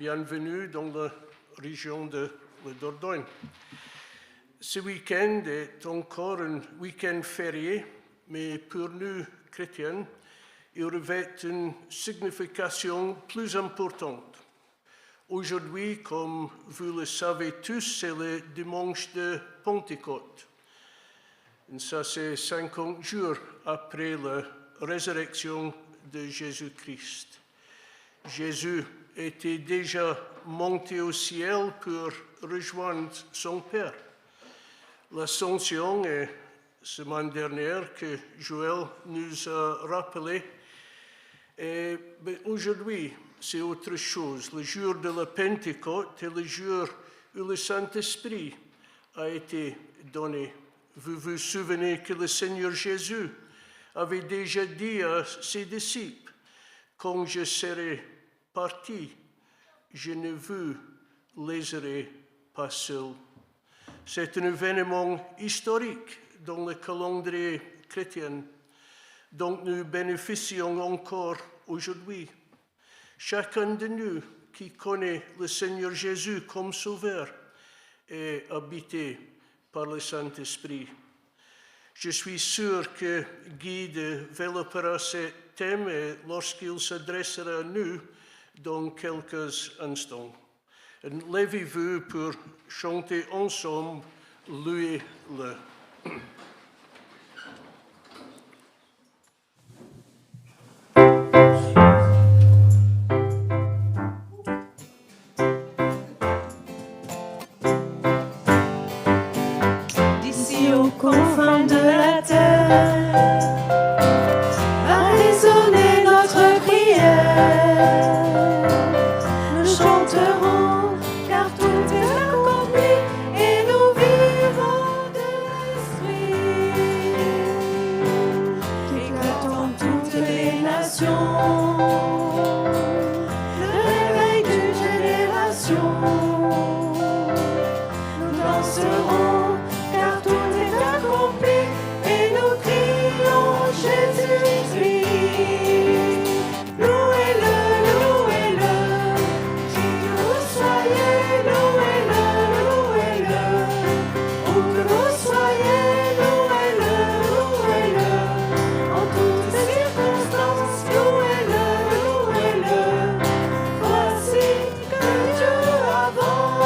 bienvenue dans la région de la Dordogne. Ce week-end est encore un week-end férié, mais pour nous, chrétiens, il revêt une signification plus importante. Aujourd'hui, comme vous le savez tous, c'est le dimanche de Pentecôte. Et ça, c'est 50 jours après la résurrection de Jésus-Christ. Jésus était déjà monté au ciel pour rejoindre son Père. L'Ascension est semaine dernière que Joël nous a rappelé. Et aujourd'hui, c'est autre chose. Le jour de la Pentecôte est le jour où le Saint-Esprit a été donné. Vous vous souvenez que le Seigneur Jésus avait déjà dit à ses disciples, « Quand je serai parti, je ne vous laisserai pas seul. » C'est un événement historique dans le calendrier chrétien dont nous bénéficions encore aujourd'hui. Chacun de nous qui connaît le Seigneur Jésus comme Sauveur est habité par le Saint-Esprit. Je suis sûr que Guy développera ce thème lorsqu'il s'adressera à nous dans quelques instants. Levez-vous pour chanter ensemble « Louez-le ». D'ici aux confins de la terre, va résonner notre prière. Nous chanterons, car tout est accompli, et nous vivons de l'esprit. Qu'éclatent toutes les nations, le réveil d'une génération. Nous danserons, car tout est accompli, et nous crions Jésus-Christ. Louez-le, louez-le, qui que vous soyez, louez-le, louez-le. Où que vous soyez, louez-le, louez-le. En toutes circonstances, louez-le, louez-le. Voici que Dieu avance.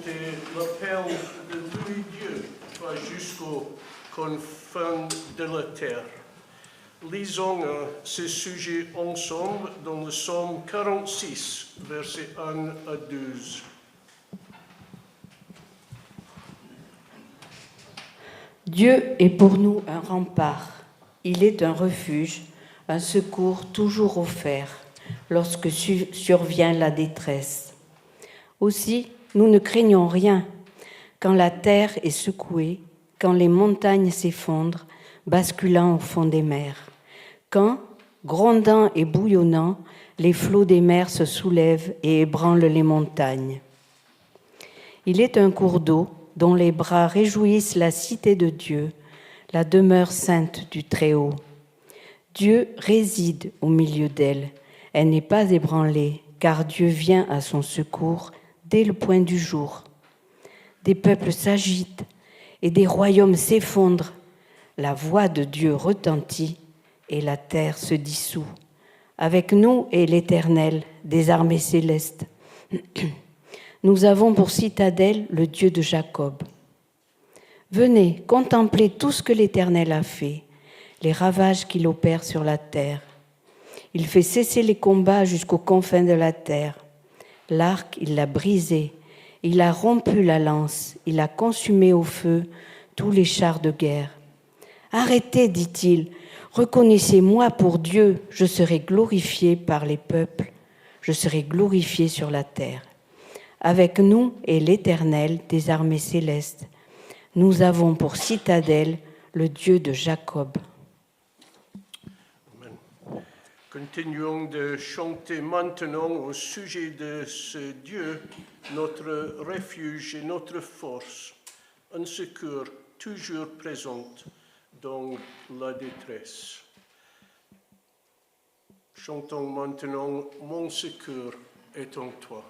chanter l'appel de Louis Dieu va jusqu'aux confins de la terre. Lisons ce sujet ensemble dans le psaume 46, versets 1 à 12. Dieu est pour nous un rempart, il est un refuge, un secours toujours offert lorsque survient la détresse. Aussi, nous ne craignons rien quand la terre est secouée, quand les montagnes s'effondrent, basculant au fond des mers, quand, grondant et bouillonnant, les flots des mers se soulèvent et ébranlent les montagnes. Il est un cours d'eau dont les bras réjouissent la cité de Dieu, la demeure sainte du Très-Haut. Dieu réside au milieu d'elle. Elle n'est pas ébranlée, car Dieu vient à son secours dès le point du jour. Des peuples s'agitent et des royaumes s'effondrent. La voix de Dieu retentit et la terre se dissout. Avec nous est l'Éternel des armées célestes. Nous avons pour citadelle le Dieu de Jacob. Venez, contemplez tout ce que l'Éternel a fait, les ravages qu'il opère sur la terre. Il fait cesser les combats jusqu'aux confins de la terre. L'arc, il l'a brisé, il a rompu la lance, il a consumé au feu tous les chars de guerre. Arrêtez, dit-il, reconnaissez-moi pour Dieu, je serai glorifié par les peuples, je serai glorifié sur la terre. Avec nous est l'Éternel des armées célestes. Nous avons pour citadelle le Dieu de Jacob. Amen. Continuons de chanter maintenant au sujet de ce Dieu, notre refuge et notre force, un secours toujours présent dans la détresse. Chantons maintenant « Mon secours est en toi ».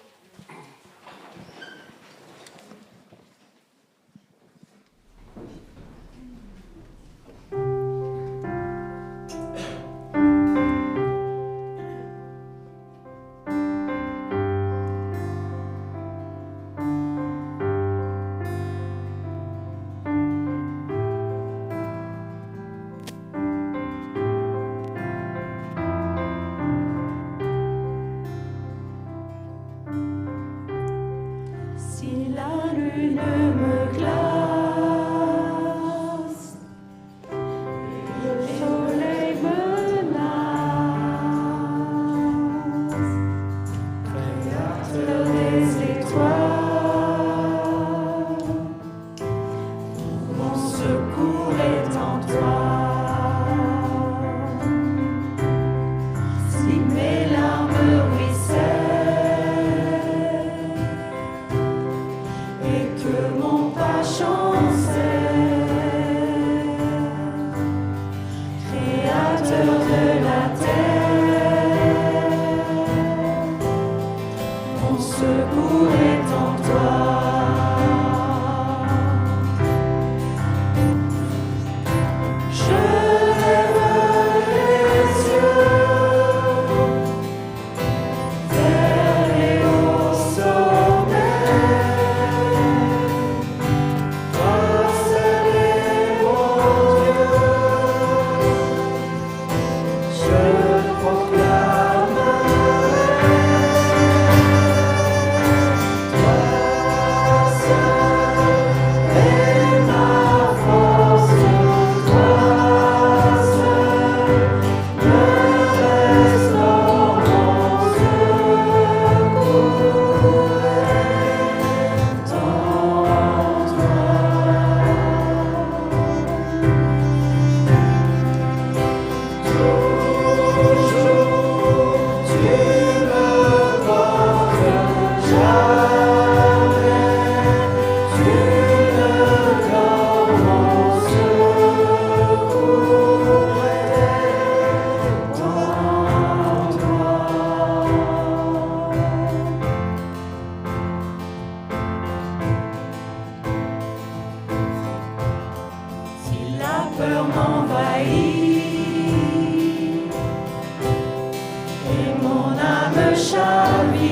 Chavire,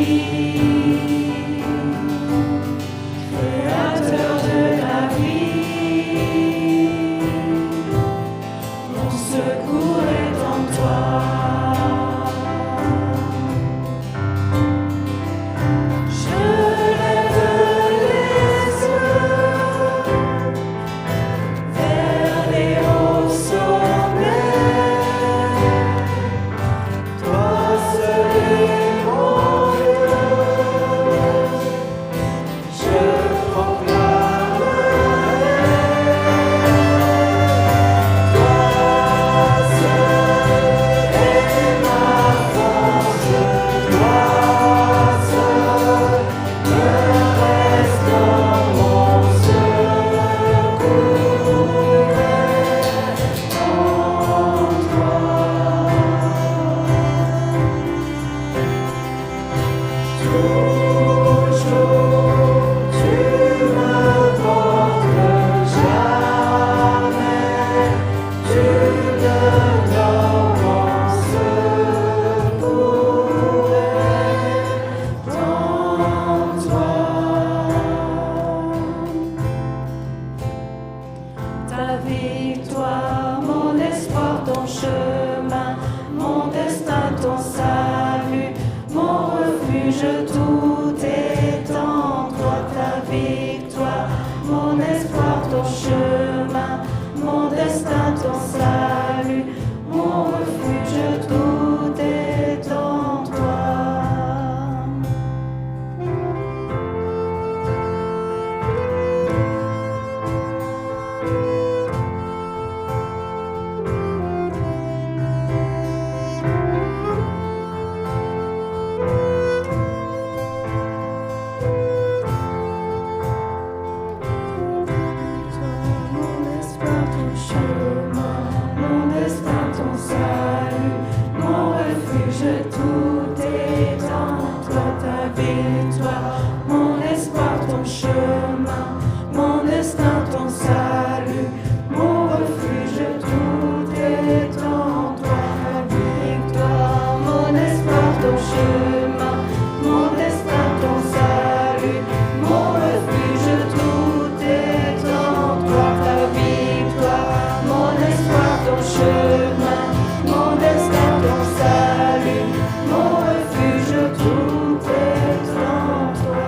refuge, tout est en toi, ta victoire, mon espoir, ton chemin, mon destin, ton salut, mon refuge, tout est en toi, ta victoire, mon espoir, ton chemin, mon destin, ton salut, mon refuge, tout est en toi, ta victoire, mon espoir, ton chemin, mon destin, ton salut, mon refuge, tout est en toi.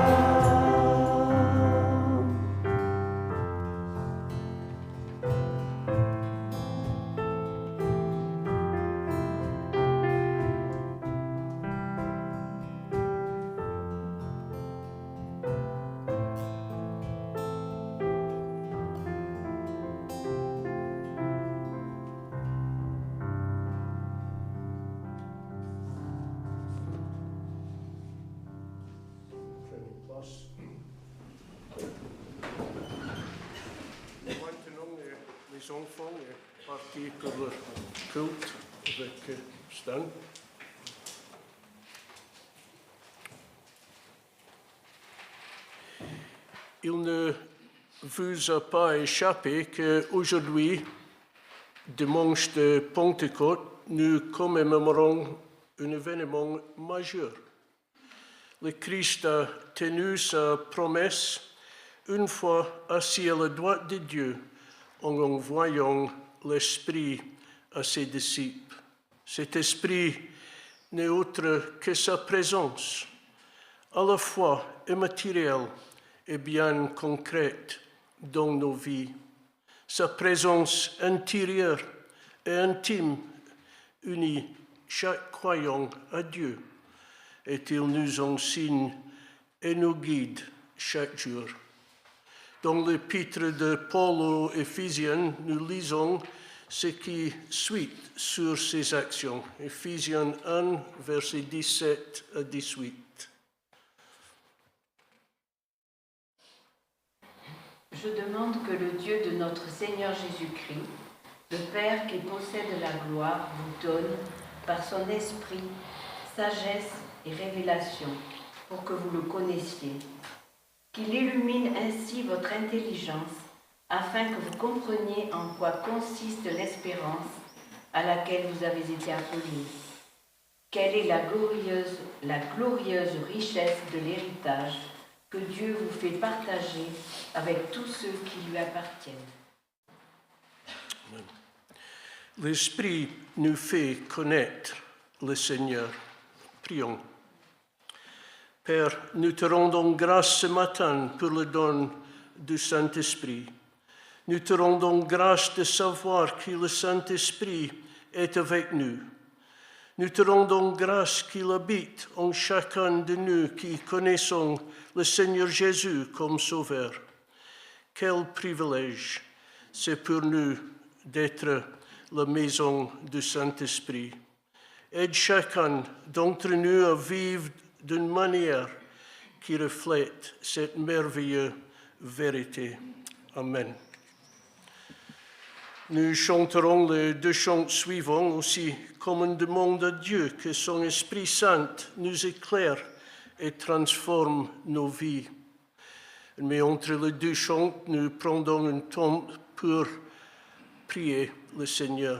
Prenez place. Maintenant, les enfants sont partis pour le culte avec Stan. Il ne vous a pas échappé qu'aujourd'hui, dimanche de Pentecôte, nous commémorons un événement majeur. Le Christ a tenu sa promesse une fois assis à la droite de Dieu en envoyant l'Esprit à ses disciples. Cet Esprit n'est autre que sa présence, à la fois immatérielle et bien concrète dans nos vies. Sa présence intérieure et intime unit chaque croyant à Dieu, et il nous enseigne et nous guide chaque jour. Dans l'épître de Paul aux Éphésiens, nous lisons ce qui suit sur ces actions. Éphésiens 1, versets 17 à 18. Je demande que le Dieu de notre Seigneur Jésus-Christ, le Père qui possède la gloire, vous donne, par son esprit, sagesse et révélation, pour que vous le connaissiez. Qu'il illumine ainsi votre intelligence, afin que vous compreniez en quoi consiste l'espérance à laquelle vous avez été appelés. Quelle est la glorieuse richesse de l'héritage que Dieu vous fait partager avec tous ceux qui lui appartiennent. L'Esprit nous fait connaître le Seigneur. Prions. Père, nous te rendons grâce ce matin pour le don du Saint-Esprit. Nous te rendons grâce de savoir que le Saint-Esprit est avec nous. Nous te rendons grâce qu'il habite en chacun de nous qui connaissons le Seigneur Jésus comme Sauveur. Quel privilège c'est pour nous d'être la maison du Saint-Esprit. Aide chacun d'entre nous à vivre d'une manière qui reflète cette merveilleuse vérité. Amen. Nous chanterons les deux chants suivants aussi comme une demande à Dieu que son Esprit Saint nous éclaire et transforme nos vies. Mais entre les deux chants, nous prendrons un temps pour prier le Seigneur.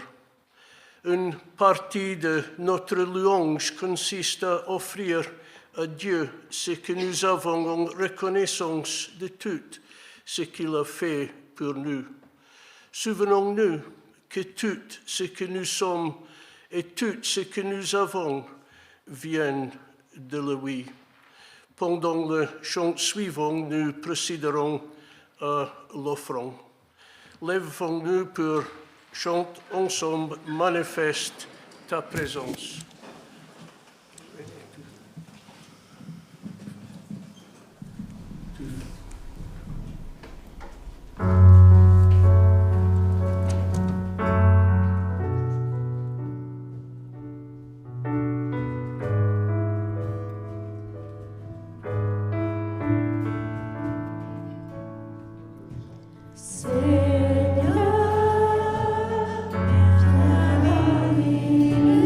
Une partie de notre louange consiste à offrir à Dieu ce que nous avons en reconnaissance de tout ce qu'il a fait pour nous. Souvenons-nous que tout ce que nous sommes et tout ce que nous avons viennent de lui. Pendant le chant suivant, nous procéderons à l'offrande. Lèvons-nous pour chanter ensemble, manifeste ta présence. Seigneur, viens animer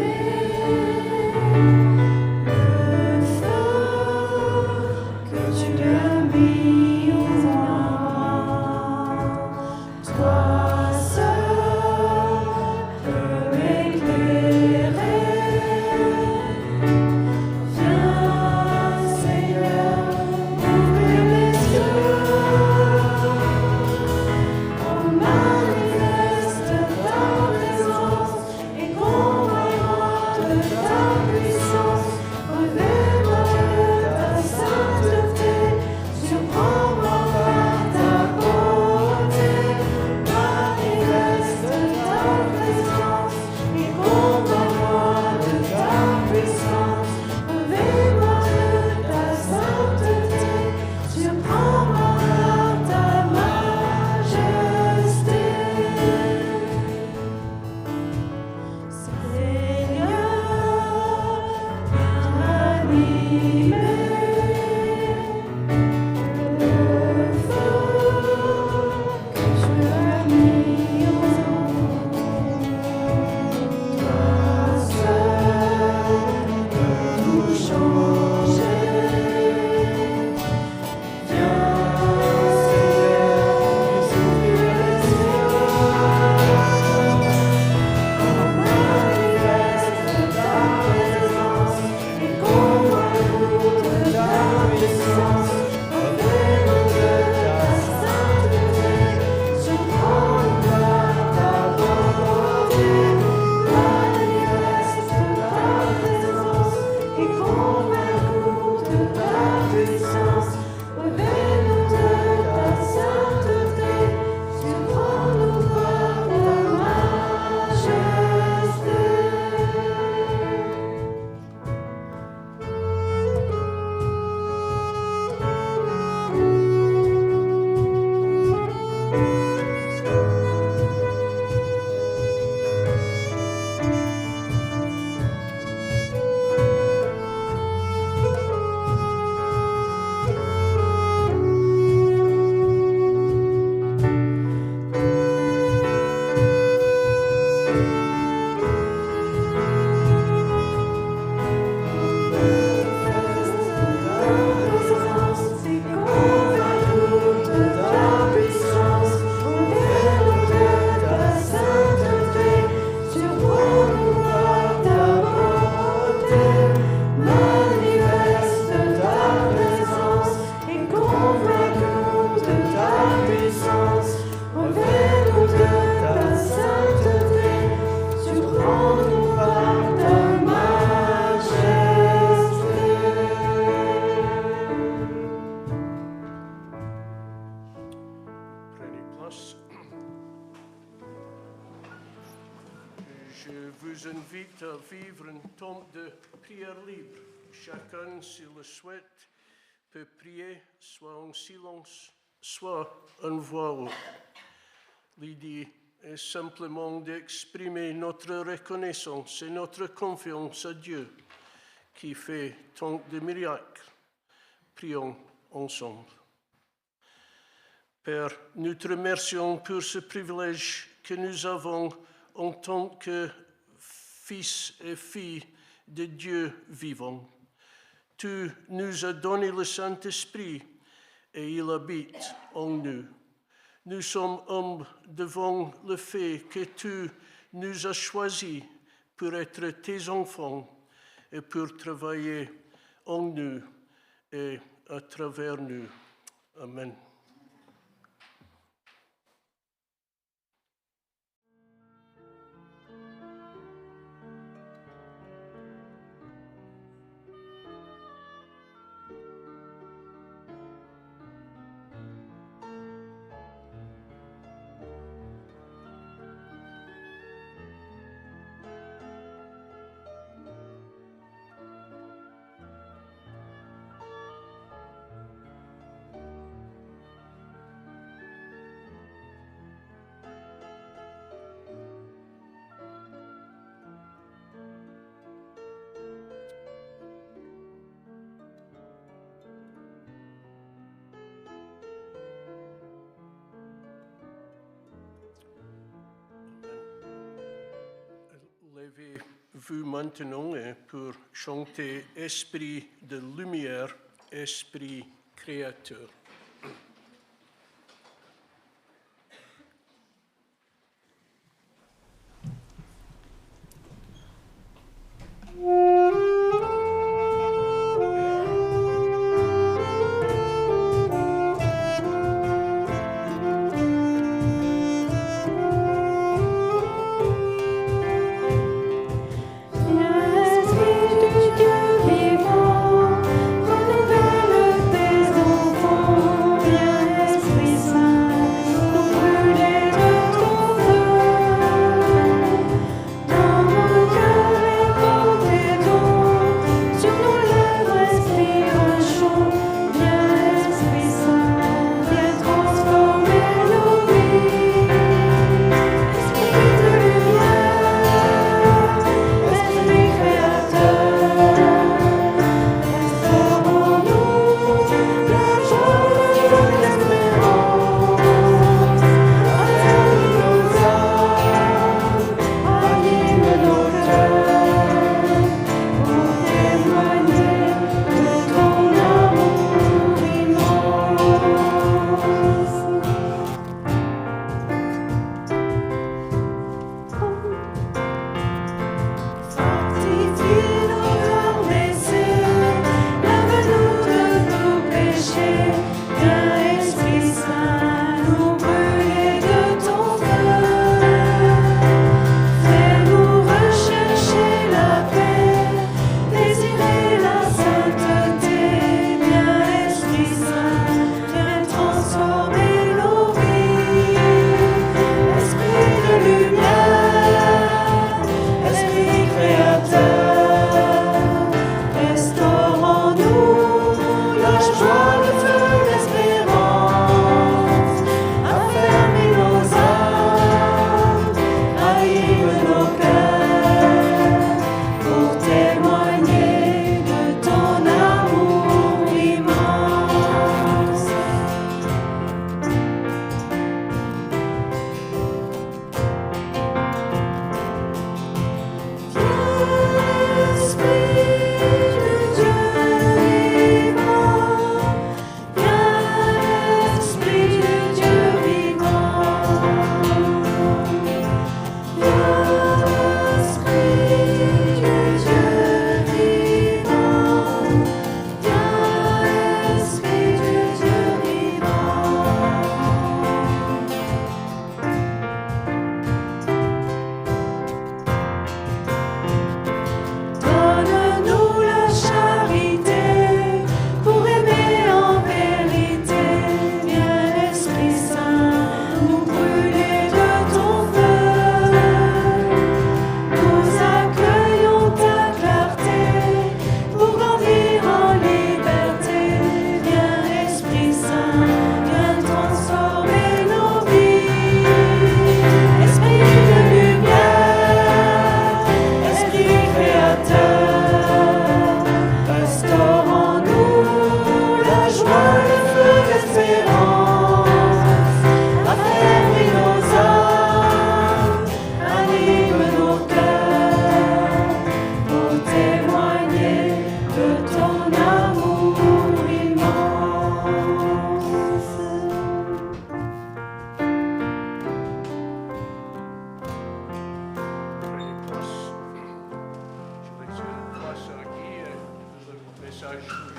vous invite à vivre un temps de prière libre. Chacun, s'il le souhaite, peut prier soit en silence, soit en voix haute. L'idée est simplement d'exprimer notre reconnaissance et notre confiance à Dieu qui fait tant de miracles. Prions ensemble. Père, nous te remercions pour ce privilège que nous avons en tant que fils et filles de Dieu vivant. Tu nous as donné le Saint-Esprit et il habite en nous. Nous sommes humbles devant le fait que tu nous as choisis pour être tes enfants et pour travailler en nous et à travers nous. Amen. Levez-vous maintenant pour chanter Esprit de lumière, Esprit créateur. Esprit message joué.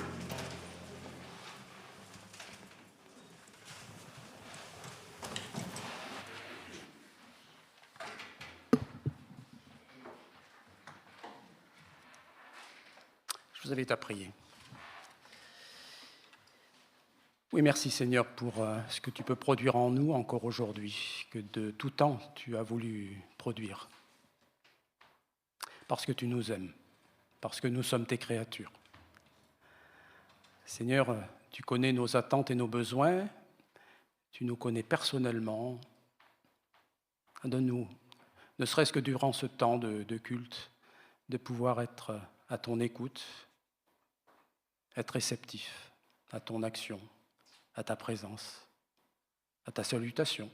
Je vous invite à prier. Oui, merci Seigneur pour ce que tu peux produire en nous encore aujourd'hui, que de tout temps tu as voulu produire. Parce que tu nous aimes, parce que nous sommes tes créatures. Seigneur, tu connais nos attentes et nos besoins, tu nous connais personnellement. Donne-nous, ne serait-ce que durant ce temps de culte, de pouvoir être à ton écoute, être réceptif à ton action, à ta présence, à ta salutation,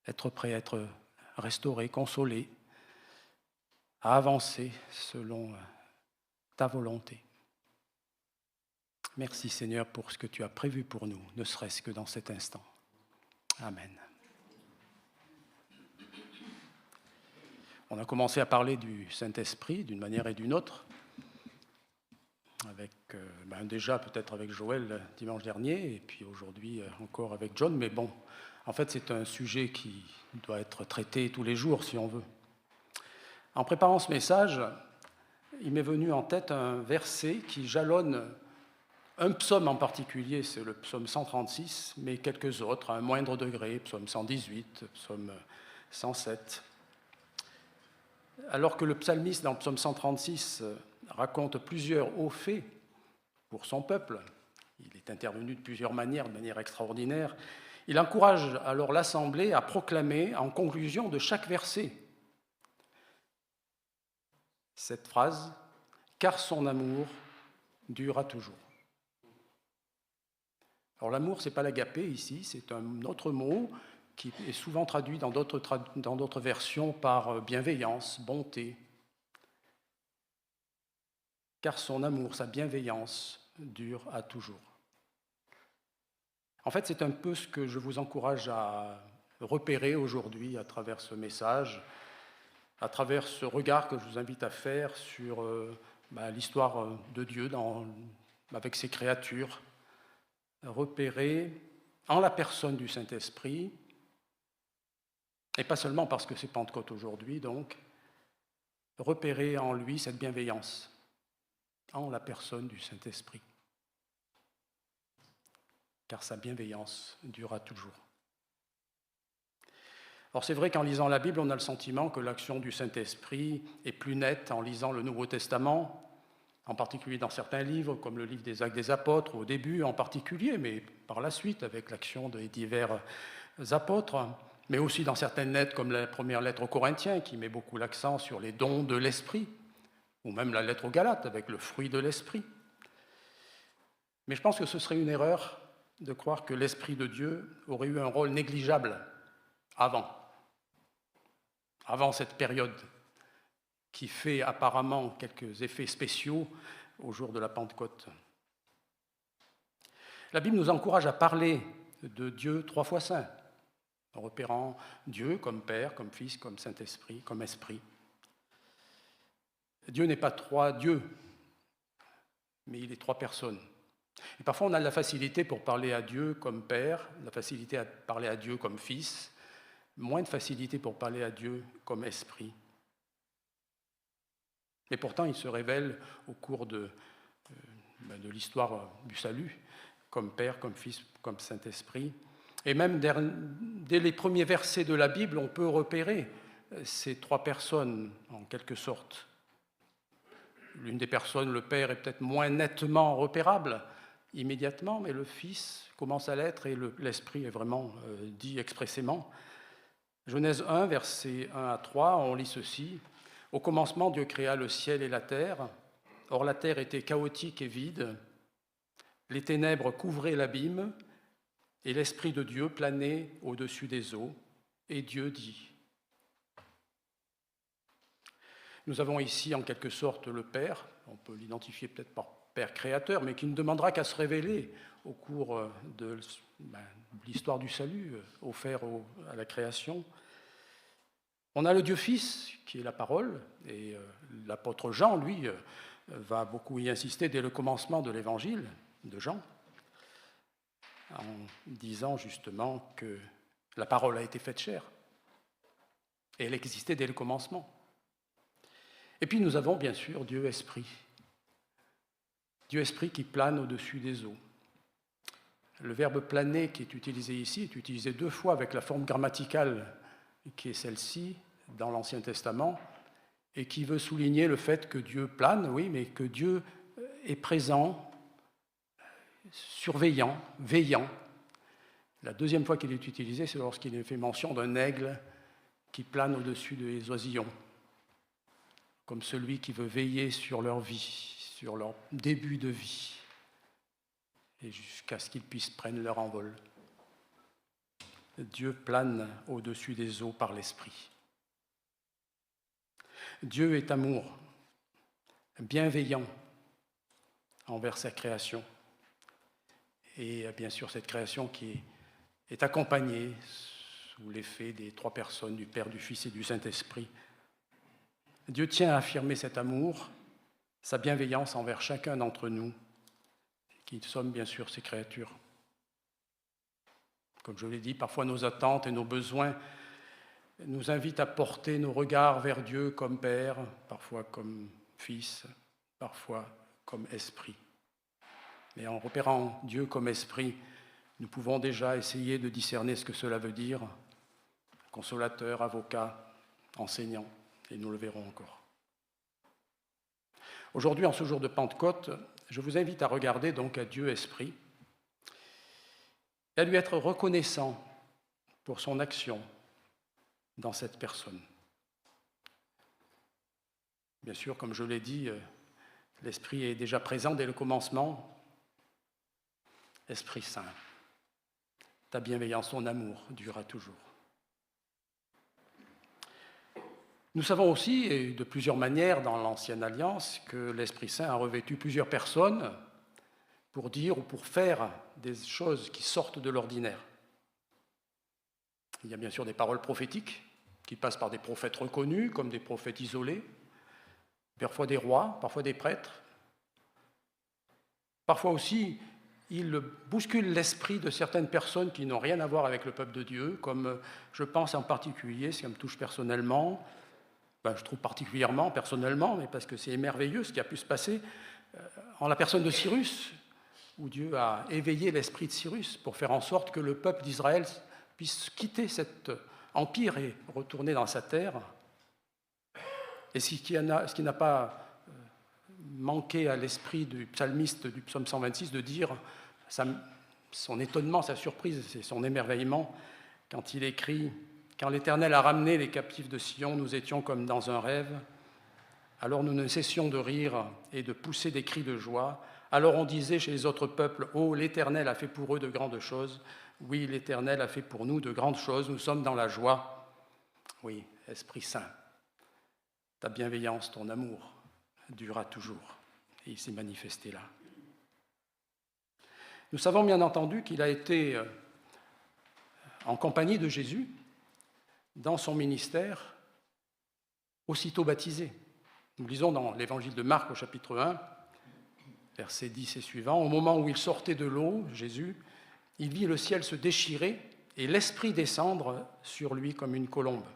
être prêt à être restauré, consolé, à avancer selon ta volonté. Merci Seigneur pour ce que tu as prévu pour nous, ne serait-ce que dans cet instant. Amen. On a commencé à parler du Saint-Esprit d'une manière et d'une autre, avec déjà peut-être avec Joël dimanche dernier, et puis aujourd'hui encore avec John, mais bon, en fait c'est un sujet qui doit être traité tous les jours si on veut. En préparant ce message, il m'est venu en tête un verset qui jalonne un psaume en particulier, c'est le psaume 136, mais quelques autres, à un moindre degré, psaume 118, psaume 107. Alors que le psalmiste, dans le psaume 136, raconte plusieurs hauts faits pour son peuple, il est intervenu de plusieurs manières, de manière extraordinaire, il encourage alors l'assemblée à proclamer en conclusion de chaque verset cette phrase « Car son amour durera toujours ». Alors l'amour, ce n'est pas l'agapé ici, c'est un autre mot qui est souvent traduit dans d'autres versions par bienveillance, bonté. Car son amour, sa bienveillance dure à toujours. En fait, c'est un peu ce que je vous encourage à repérer aujourd'hui à travers ce message, à travers ce regard que je vous invite à faire sur l'histoire de Dieu avec ses créatures, repérer en la personne du Saint-Esprit, et pas seulement parce que c'est Pentecôte aujourd'hui, donc, repérer en lui cette bienveillance, en la personne du Saint-Esprit. Car sa bienveillance durera toujours. Alors c'est vrai qu'en lisant la Bible, on a le sentiment que l'action du Saint-Esprit est plus nette en lisant le Nouveau Testament, en particulier dans certains livres, comme le livre des Actes des Apôtres, au début en particulier, mais par la suite avec l'action des divers apôtres, mais aussi dans certaines lettres, comme la première lettre aux Corinthiens, qui met beaucoup l'accent sur les dons de l'Esprit, ou même la lettre aux Galates, avec le fruit de l'Esprit. Mais je pense que ce serait une erreur de croire que l'Esprit de Dieu aurait eu un rôle négligeable avant cette période qui fait apparemment quelques effets spéciaux au jour de la Pentecôte. La Bible nous encourage à parler de Dieu 3 fois saint, en repérant Dieu comme Père, comme Fils, comme Saint-Esprit, comme Esprit. Dieu n'est pas 3 dieux, mais il est 3 personnes. Et parfois on a la facilité pour parler à Dieu comme Père, la facilité à parler à Dieu comme Fils, moins de facilité pour parler à Dieu comme Esprit. Et pourtant, il se révèle au cours de l'histoire du salut, comme Père, comme Fils, comme Saint-Esprit. Et même dès les premiers versets de la Bible, on peut repérer ces 3 personnes, en quelque sorte. L'une des personnes, le Père, est peut-être moins nettement repérable immédiatement, mais le Fils commence à l'être et l'Esprit est vraiment dit expressément. Genèse 1, versets 1 à 3, on lit ceci. « Au commencement, Dieu créa le ciel et la terre. Or, la terre était chaotique et vide. Les ténèbres couvraient l'abîme et l'Esprit de Dieu planait au-dessus des eaux. Et Dieu dit. » Nous avons ici en quelque sorte le Père, on peut l'identifier peut-être par Père créateur, mais qui ne demandera qu'à se révéler au cours de l'histoire du salut offert à la création. On a le Dieu Fils, qui est la parole, et l'apôtre Jean, lui, va beaucoup y insister dès le commencement de l'évangile de Jean, en disant justement que la parole a été faite chair, et elle existait dès le commencement. Et puis nous avons bien sûr Dieu Esprit. Dieu Esprit qui plane au-dessus des eaux. Le verbe planer qui est utilisé ici est utilisé 2 fois avec la forme grammaticale qui est celle-ci dans l'Ancien Testament et qui veut souligner le fait que Dieu plane, oui, mais que Dieu est présent, surveillant, veillant. La 2e fois qu'il est utilisé, c'est lorsqu'il est fait mention d'un aigle qui plane au-dessus des oisillons, comme celui qui veut veiller sur leur vie, sur leur début de vie, et jusqu'à ce qu'ils puissent prendre leur envol. Dieu plane au-dessus des eaux par l'Esprit. Dieu est amour, bienveillant envers sa création. Et bien sûr, cette création qui est accompagnée sous l'effet des 3 personnes, du Père, du Fils et du Saint-Esprit. Dieu tient à affirmer cet amour, sa bienveillance envers chacun d'entre nous, qui sommes bien sûr ses créatures. Comme je l'ai dit, parfois nos attentes et nos besoins nous invitent à porter nos regards vers Dieu comme Père, parfois comme Fils, parfois comme Esprit. Mais en repérant Dieu comme Esprit, nous pouvons déjà essayer de discerner ce que cela veut dire, consolateur, avocat, enseignant, et nous le verrons encore. Aujourd'hui, en ce jour de Pentecôte, je vous invite à regarder donc à Dieu Esprit et à lui être reconnaissant pour son action dans cette personne. Bien sûr, comme je l'ai dit, l'Esprit est déjà présent dès le commencement. Esprit Saint, ta bienveillance, ton amour durera toujours. Nous savons aussi, et de plusieurs manières dans l'Ancienne Alliance, que l'Esprit Saint a revêtu plusieurs personnes pour dire ou pour faire des choses qui sortent de l'ordinaire. Il y a bien sûr des paroles prophétiques qui passent par des prophètes reconnus, comme des prophètes isolés, parfois des rois, parfois des prêtres. Parfois aussi, il bouscule l'esprit de certaines personnes qui n'ont rien à voir avec le peuple de Dieu, comme je pense en particulier, ce qui me touche personnellement, je trouve particulièrement personnellement, mais parce que c'est merveilleux ce qui a pu se passer en la personne de Cyrus, où Dieu a éveillé l'esprit de Cyrus pour faire en sorte que le peuple d'Israël puisse quitter cet empire et retourner dans sa terre. Et ce qui n'a pas manqué à l'esprit du psalmiste du psaume 126 de dire son étonnement, sa surprise et son émerveillement quand il écrit « Quand l'Éternel a ramené les captifs de Sion, nous étions comme dans un rêve. Alors nous ne cessions de rire et de pousser des cris de joie. Alors on disait chez les autres peuples, « Oh, l'Éternel a fait pour eux de grandes choses. Oui, l'Éternel a fait pour nous de grandes choses. Nous sommes dans la joie. » Oui, Esprit Saint, ta bienveillance, ton amour durera toujours. Et il s'est manifesté là. Nous savons bien entendu qu'il a été en compagnie de Jésus dans son ministère, aussitôt baptisé. Nous lisons dans l'évangile de Marc au chapitre 1, versets 10 et suivants, au moment où il sortait de l'eau, Jésus, il vit le ciel se déchirer et l'Esprit descendre sur lui comme une colombe.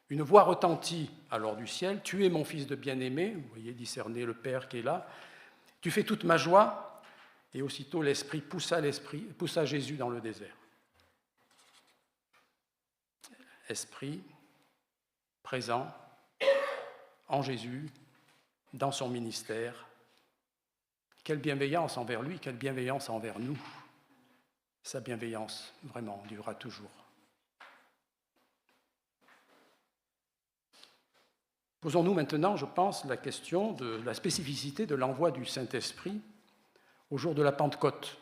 Une voix retentit alors du ciel, « Tu es mon fils de bien-aimé », vous voyez discerner le Père qui est là, « Tu fais toute ma joie », et aussitôt l'Esprit poussa Jésus dans le désert. Esprit présent en Jésus, dans son ministère. Quelle bienveillance envers lui, quelle bienveillance envers nous. Sa bienveillance, vraiment, durera toujours. Posons-nous maintenant, je pense, la question de la spécificité de l'envoi du Saint-Esprit au jour de la Pentecôte.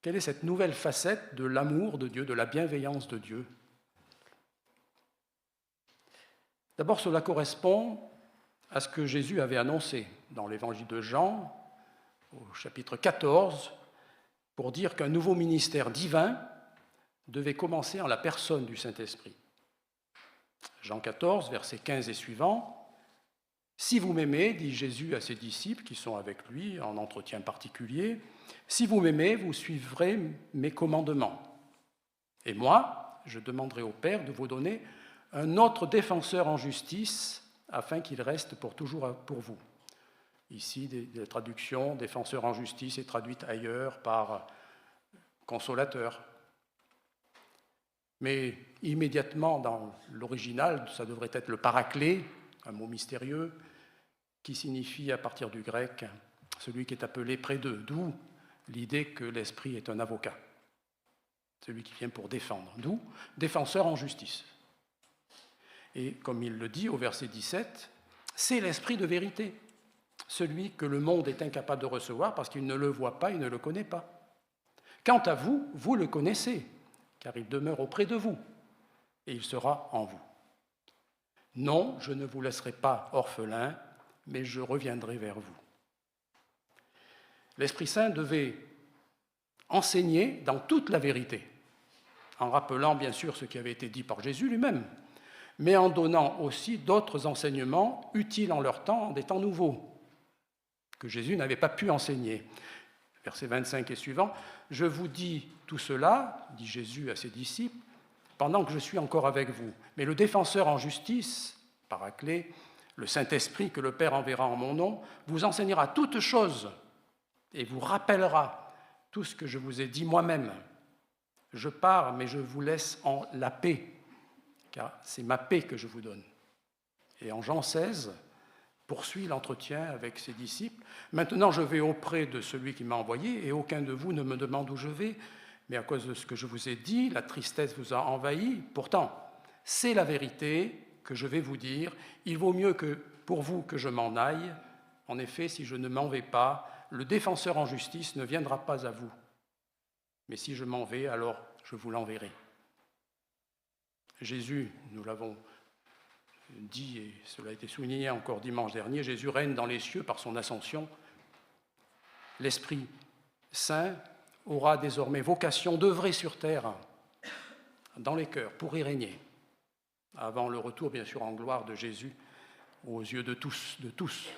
Quelle est cette nouvelle facette de l'amour de Dieu, de la bienveillance de Dieu ? D'abord, cela correspond à ce que Jésus avait annoncé dans l'évangile de Jean, au chapitre 14, pour dire qu'un nouveau ministère divin devait commencer en la personne du Saint-Esprit. Jean 14, versets 15 et suivants, « Si vous m'aimez, dit Jésus à ses disciples qui sont avec lui en entretien particulier, si vous m'aimez, vous suivrez mes commandements. Et moi, je demanderai au Père de vous donner un autre défenseur en justice afin qu'il reste pour toujours pour vous. Ici, des traductions, défenseur en justice est traduite ailleurs par consolateur. Mais immédiatement dans l'original, ça devrait être le paraclet, un mot mystérieux, qui signifie à partir du grec celui qui est appelé près d'eux, d'où l'idée que l'Esprit est un avocat, celui qui vient pour défendre, d'où défenseur en justice. Et comme il le dit au verset 17, c'est l'Esprit de vérité, celui que le monde est incapable de recevoir parce qu'il ne le voit pas, il ne le connaît pas. Quant à vous, vous le connaissez, car il demeure auprès de vous, et il sera en vous. Non, je ne vous laisserai pas orphelins, mais je reviendrai vers vous. L'Esprit Saint devait enseigner dans toute la vérité, en rappelant bien sûr ce qui avait été dit par Jésus lui-même, mais en donnant aussi d'autres enseignements utiles en leur temps, des temps nouveaux, que Jésus n'avait pas pu enseigner. Versets 25 et suivants, « Je vous dis tout cela, dit Jésus à ses disciples, pendant que je suis encore avec vous. Mais le défenseur en justice, Paraclet, le Saint-Esprit que le Père enverra en mon nom, vous enseignera toutes choses et vous rappellera tout ce que je vous ai dit moi-même. Je pars, mais je vous laisse en la paix, car c'est ma paix que je vous donne. » Et en Jean 16, poursuit l'entretien avec ses disciples. « Maintenant, je vais auprès de celui qui m'a envoyé, et aucun de vous ne me demande où je vais, mais à cause de ce que je vous ai dit, la tristesse vous a envahi. Pourtant, c'est la vérité que je vais vous dire. Il vaut mieux que pour vous que je m'en aille. En effet, si je ne m'en vais pas, le défenseur en justice ne viendra pas à vous. Mais si je m'en vais, alors je vous l'enverrai. » Jésus, nous l'avons dit, et cela a été souligné encore dimanche dernier, Jésus règne dans les cieux par son ascension. L'Esprit Saint aura désormais vocation d'œuvrer sur terre, dans les cœurs, pour y régner, avant le retour, bien sûr, en gloire de Jésus, aux yeux de tous,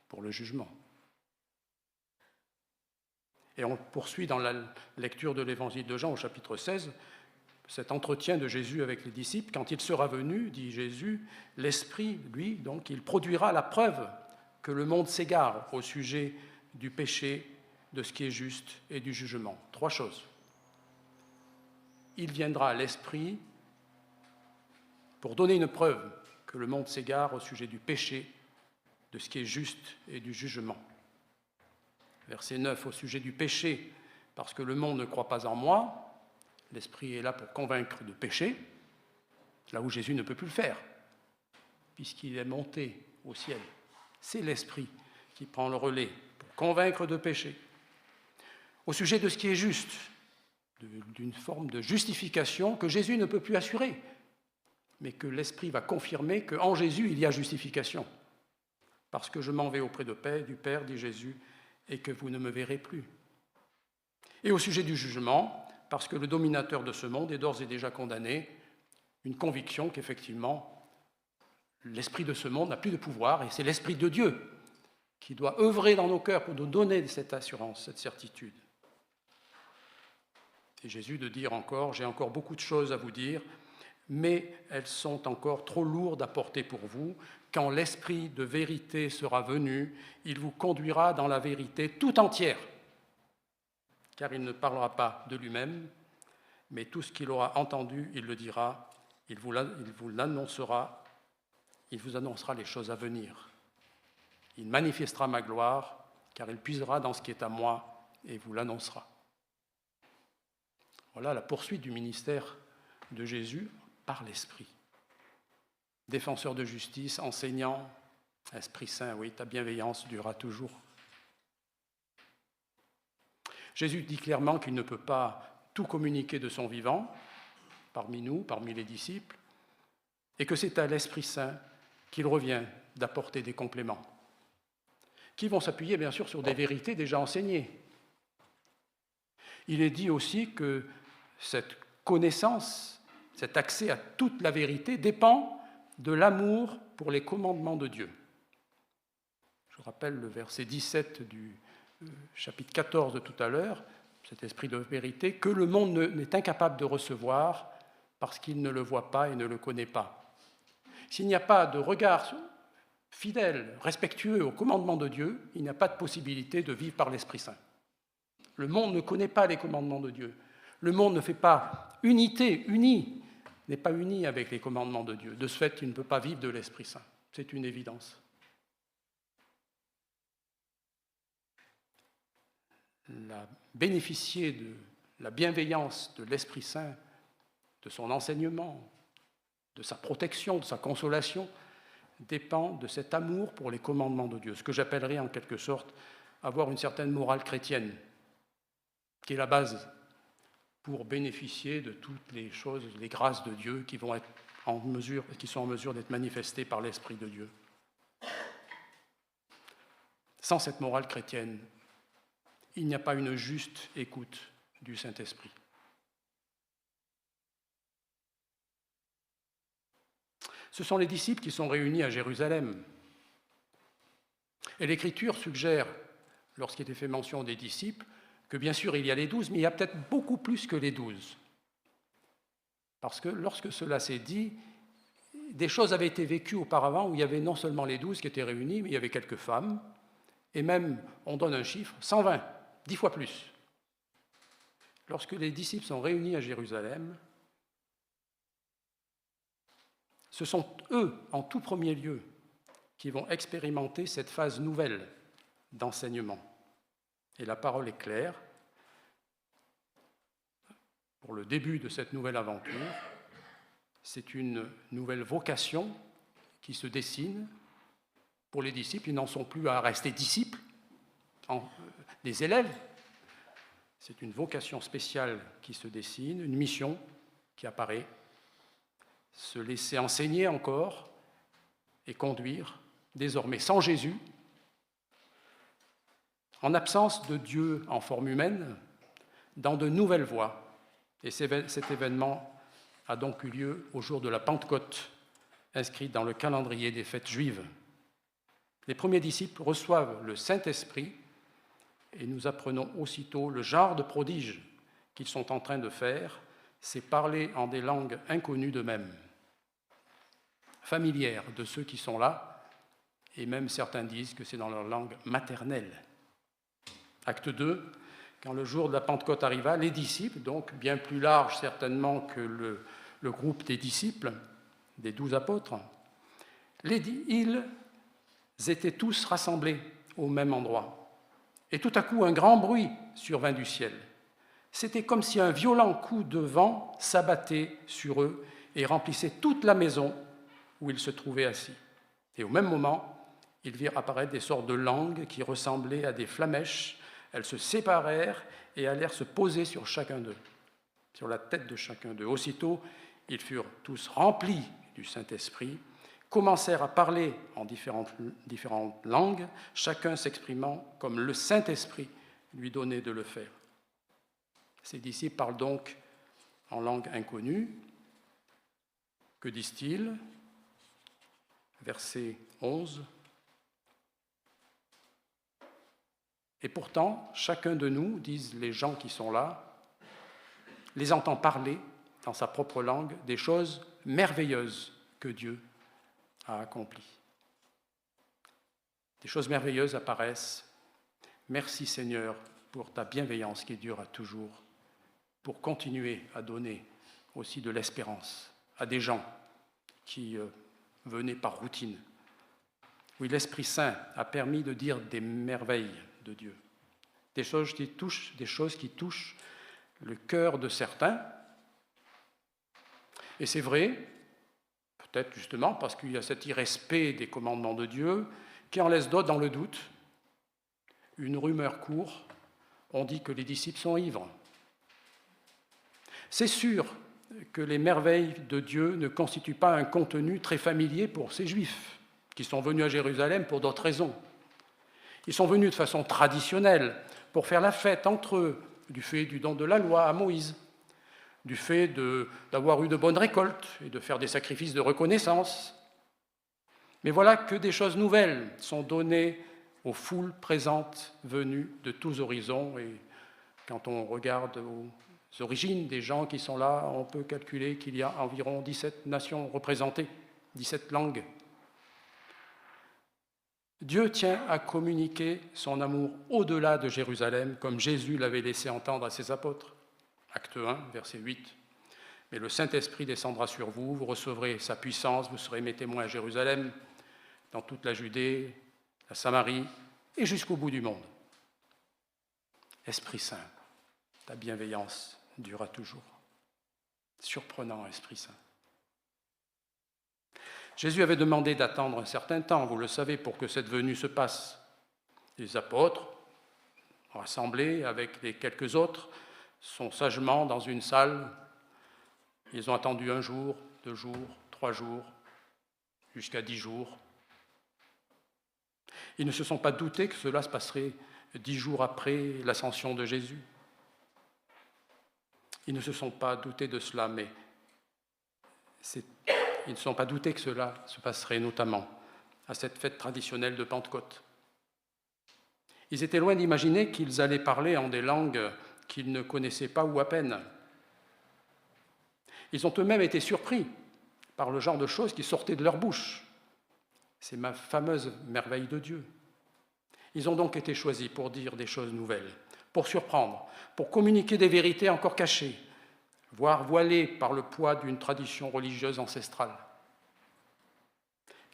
pour le jugement. Et on poursuit dans la lecture de l'Évangile de Jean au chapitre 16, cet entretien de Jésus avec les disciples. Quand il sera venu, dit Jésus, l'Esprit, lui, donc, il produira la preuve que le monde s'égare au sujet du péché, de ce qui est juste et du jugement. 3 choses. Il viendra, l'Esprit, pour donner une preuve que le monde s'égare au sujet du péché, de ce qui est juste et du jugement. Verset 9, au sujet du péché, parce que le monde ne croit pas en moi, l'Esprit est là pour convaincre de péché, là où Jésus ne peut plus le faire, puisqu'il est monté au ciel. C'est l'Esprit qui prend le relais pour convaincre de péché. Au sujet de ce qui est juste, d'une forme de justification que Jésus ne peut plus assurer, mais que l'Esprit va confirmer qu'en Jésus, il y a justification. Parce que je m'en vais auprès du Père, dit Jésus, et que vous ne me verrez plus. Et au sujet du jugement, parce que le dominateur de ce monde est d'ores et déjà condamné, une conviction qu'effectivement, l'esprit de ce monde n'a plus de pouvoir, et c'est l'Esprit de Dieu qui doit œuvrer dans nos cœurs pour nous donner cette assurance, cette certitude. Et Jésus de dire encore, j'ai encore beaucoup de choses à vous dire, mais elles sont encore trop lourdes à porter pour vous. Quand l'Esprit de vérité sera venu, il vous conduira dans la vérité tout entière, car il ne parlera pas de lui-même, mais tout ce qu'il aura entendu, il le dira, il vous annoncera les choses à venir. Il manifestera ma gloire, car il puisera dans ce qui est à moi et vous l'annoncera. Voilà la poursuite du ministère de Jésus par l'Esprit. Défenseur de justice, enseignant, Esprit Saint, oui, ta bienveillance durera toujours. Jésus dit clairement qu'il ne peut pas tout communiquer de son vivant, parmi nous, parmi les disciples, et que c'est à l'Esprit Saint qu'il revient d'apporter des compléments, qui vont s'appuyer bien sûr sur des vérités déjà enseignées. Il est dit aussi que cette connaissance, cet accès à toute la vérité dépend de l'amour pour les commandements de Dieu. Je rappelle le verset 17 du chapitre 14 de tout à l'heure, cet esprit de vérité, que le monde n'est incapable de recevoir parce qu'il ne le voit pas et ne le connaît pas. S'il n'y a pas de regard fidèle, respectueux au commandement de Dieu, il n'y a pas de possibilité de vivre par l'Esprit Saint. Le monde ne connaît pas les commandements de Dieu. Le monde ne fait pas n'est pas uni avec les commandements de Dieu. De ce fait, il ne peut pas vivre de l'Esprit Saint. C'est une évidence. Bénéficier de la bienveillance de l'Esprit Saint, de son enseignement, de sa protection, de sa consolation, dépend de cet amour pour les commandements de Dieu, ce que j'appellerais en quelque sorte avoir une certaine morale chrétienne, qui est la base pour bénéficier de toutes les choses, les grâces de Dieu qui sont en mesure d'être manifestées par l'Esprit de Dieu. Sans cette morale chrétienne, il n'y a pas une juste écoute du Saint-Esprit. Ce sont les disciples qui sont réunis à Jérusalem. Et l'Écriture suggère, lorsqu'il était fait mention des disciples, que bien sûr il y a les 12, mais il y a peut-être beaucoup plus que les 12. Parce que lorsque cela s'est dit, des choses avaient été vécues auparavant où il y avait non seulement les 12 qui étaient réunis, mais il y avait quelques femmes, et même, on donne un chiffre, 120, 10 fois plus. Lorsque les disciples sont réunis à Jérusalem, ce sont eux, en tout premier lieu, qui vont expérimenter cette phase nouvelle d'enseignement. Et la parole est claire. Pour le début de cette nouvelle aventure, c'est une nouvelle vocation qui se dessine. Pour les disciples, ils n'en sont plus à rester disciples, des élèves. C'est une vocation spéciale qui se dessine, une mission qui apparaît. Se laisser enseigner encore et conduire, désormais sans Jésus, en absence de Dieu en forme humaine, dans de nouvelles voies. Et cet événement a donc eu lieu au jour de la Pentecôte, inscrit dans le calendrier des fêtes juives. Les premiers disciples reçoivent le Saint-Esprit et nous apprenons aussitôt le genre de prodige qu'ils sont en train de faire, c'est parler en des langues inconnues d'eux-mêmes, familières de ceux qui sont là, et même certains disent que c'est dans leur langue maternelle. Acte 2, quand le jour de la Pentecôte arriva, les disciples, donc bien plus large certainement que le groupe des disciples, des 12 apôtres, ils étaient tous rassemblés au même endroit. Et tout à coup, un grand bruit survint du ciel. C'était comme si un violent coup de vent s'abattait sur eux et remplissait toute la maison où ils se trouvaient assis. Et au même moment, ils virent apparaître des sortes de langues qui ressemblaient à des flammèches. Elles se séparèrent et allèrent se poser sur chacun d'eux, sur la tête de chacun d'eux. Aussitôt, ils furent tous remplis du Saint-Esprit, commencèrent à parler en différentes langues, chacun s'exprimant comme le Saint-Esprit lui donnait de le faire. Ces disciples parlent donc en langue inconnue. Que disent-ils ? Verset 11. Et pourtant, chacun de nous, disent les gens qui sont là, les entend parler dans sa propre langue des choses merveilleuses que Dieu a accomplies. Des choses merveilleuses apparaissent. Merci Seigneur pour ta bienveillance qui dure à toujours, pour continuer à donner aussi de l'espérance à des gens qui venaient par routine. Oui, l'Esprit Saint a permis de dire des merveilles de Dieu, des choses qui touchent le cœur de certains. Et c'est vrai, peut-être justement parce qu'il y a cet irrespect des commandements de Dieu, qui en laisse d'autres dans le doute. Une rumeur court, on dit que les disciples sont ivres. C'est sûr que les merveilles de Dieu ne constituent pas un contenu très familier pour ces Juifs, qui sont venus à Jérusalem pour d'autres raisons. Ils sont venus de façon traditionnelle, pour faire la fête entre eux, du fait du don de la loi à Moïse, du fait d'avoir eu de bonnes récoltes et de faire des sacrifices de reconnaissance. Mais voilà que des choses nouvelles sont données aux foules présentes venues de tous horizons. Et quand on regarde aux origines des gens qui sont là, on peut calculer qu'il y a environ 17 nations représentées, 17 langues. Dieu tient à communiquer son amour au-delà de Jérusalem, comme Jésus l'avait laissé entendre à ses apôtres. Acte 1, verset 8. Mais le Saint-Esprit descendra sur vous, vous recevrez sa puissance, vous serez mes témoins à Jérusalem, dans toute la Judée, la Samarie et jusqu'au bout du monde. Esprit Saint, ta bienveillance durera toujours. Surprenant, Esprit Saint. Jésus avait demandé d'attendre un certain temps, vous le savez, pour que cette venue se passe. Les apôtres, rassemblés avec les quelques autres, sont sagement dans une salle. Ils ont attendu 1 jour, 2 jours, 3 jours, jusqu'à 10 jours. Ils ne se sont pas doutés que cela se passerait 10 jours après l'ascension de Jésus. Ils ne se sont pas doutés de cela, mais ils ne se sont pas doutés que cela se passerait notamment à cette fête traditionnelle de Pentecôte. Ils étaient loin d'imaginer qu'ils allaient parler en des langues qu'ils ne connaissaient pas ou à peine. Ils ont eux-mêmes été surpris par le genre de choses qui sortaient de leur bouche. C'est ma fameuse merveille de Dieu. Ils ont donc été choisis pour dire des choses nouvelles, pour surprendre, pour communiquer des vérités encore cachées, voire voilées par le poids d'une tradition religieuse ancestrale.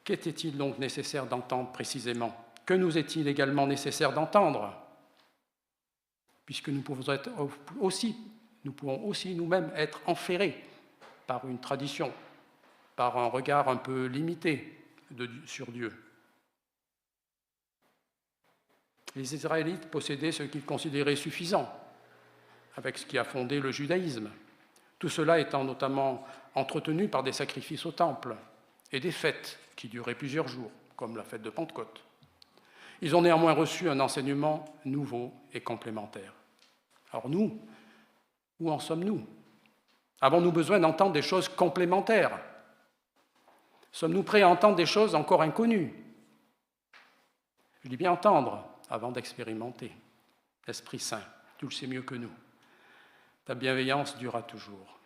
Qu'était-il donc nécessaire d'entendre précisément? Que nous est-il également nécessaire d'entendre? Puisque nous pouvons aussi nous-mêmes être enferrés par une tradition, par un regard un peu limité sur Dieu. Les Israélites possédaient ce qu'ils considéraient suffisant, avec ce qui a fondé le judaïsme. Tout cela étant notamment entretenu par des sacrifices au temple et des fêtes qui duraient plusieurs jours, comme la fête de Pentecôte. Ils ont néanmoins reçu un enseignement nouveau et complémentaire. Alors nous, où en sommes-nous? Avons-nous besoin d'entendre des choses complémentaires? Sommes-nous prêts à entendre des choses encore inconnues? Je dis bien entendre avant d'expérimenter. L'Esprit Saint, tu le sais mieux que nous. Ta bienveillance durera toujours.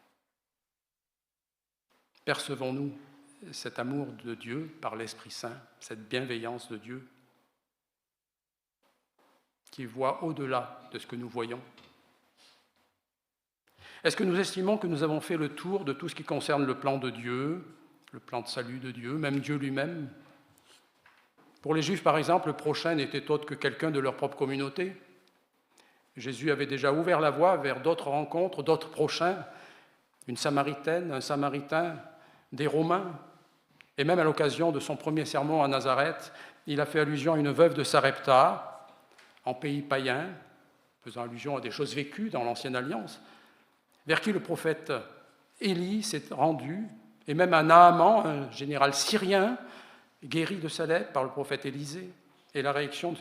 Percevons-nous cet amour de Dieu par l'Esprit Saint, cette bienveillance de Dieu qui voit au-delà de ce que nous voyons? Est-ce que nous estimons que nous avons fait le tour de tout ce qui concerne le plan de Dieu, le plan de salut de Dieu, même Dieu lui-même? Pour les Juifs, par exemple, le prochain n'était autre que quelqu'un de leur propre communauté. Jésus avait déjà ouvert la voie vers d'autres rencontres, d'autres prochains, une Samaritaine, un Samaritain, des Romains. Et même à l'occasion de son premier sermon à Nazareth, il a fait allusion à une veuve de Sarepta, en pays païen, faisant allusion à des choses vécues dans l'Ancienne Alliance, vers qui le prophète Élie s'est rendu, et même à Naaman, un général syrien, guéri de sa lèpre par le prophète Élisée. Et la réaction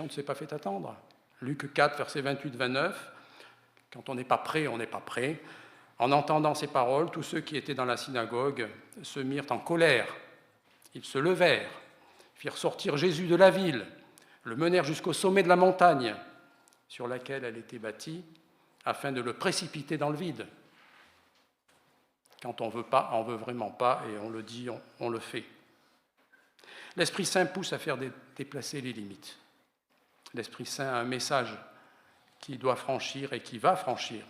ne s'est pas fait attendre. Luc 4, versets 28-29, quand on n'est pas prêt, on n'est pas prêt. En entendant ces paroles, tous ceux qui étaient dans la synagogue se mirent en colère. Ils se levèrent, firent sortir Jésus de la ville, le menèrent jusqu'au sommet de la montagne sur laquelle elle était bâtie, afin de le précipiter dans le vide. Quand on ne veut pas, on ne veut vraiment pas, et on le dit, on le fait. L'Esprit Saint pousse à faire déplacer les limites. L'Esprit Saint a un message qui doit franchir et qui va franchir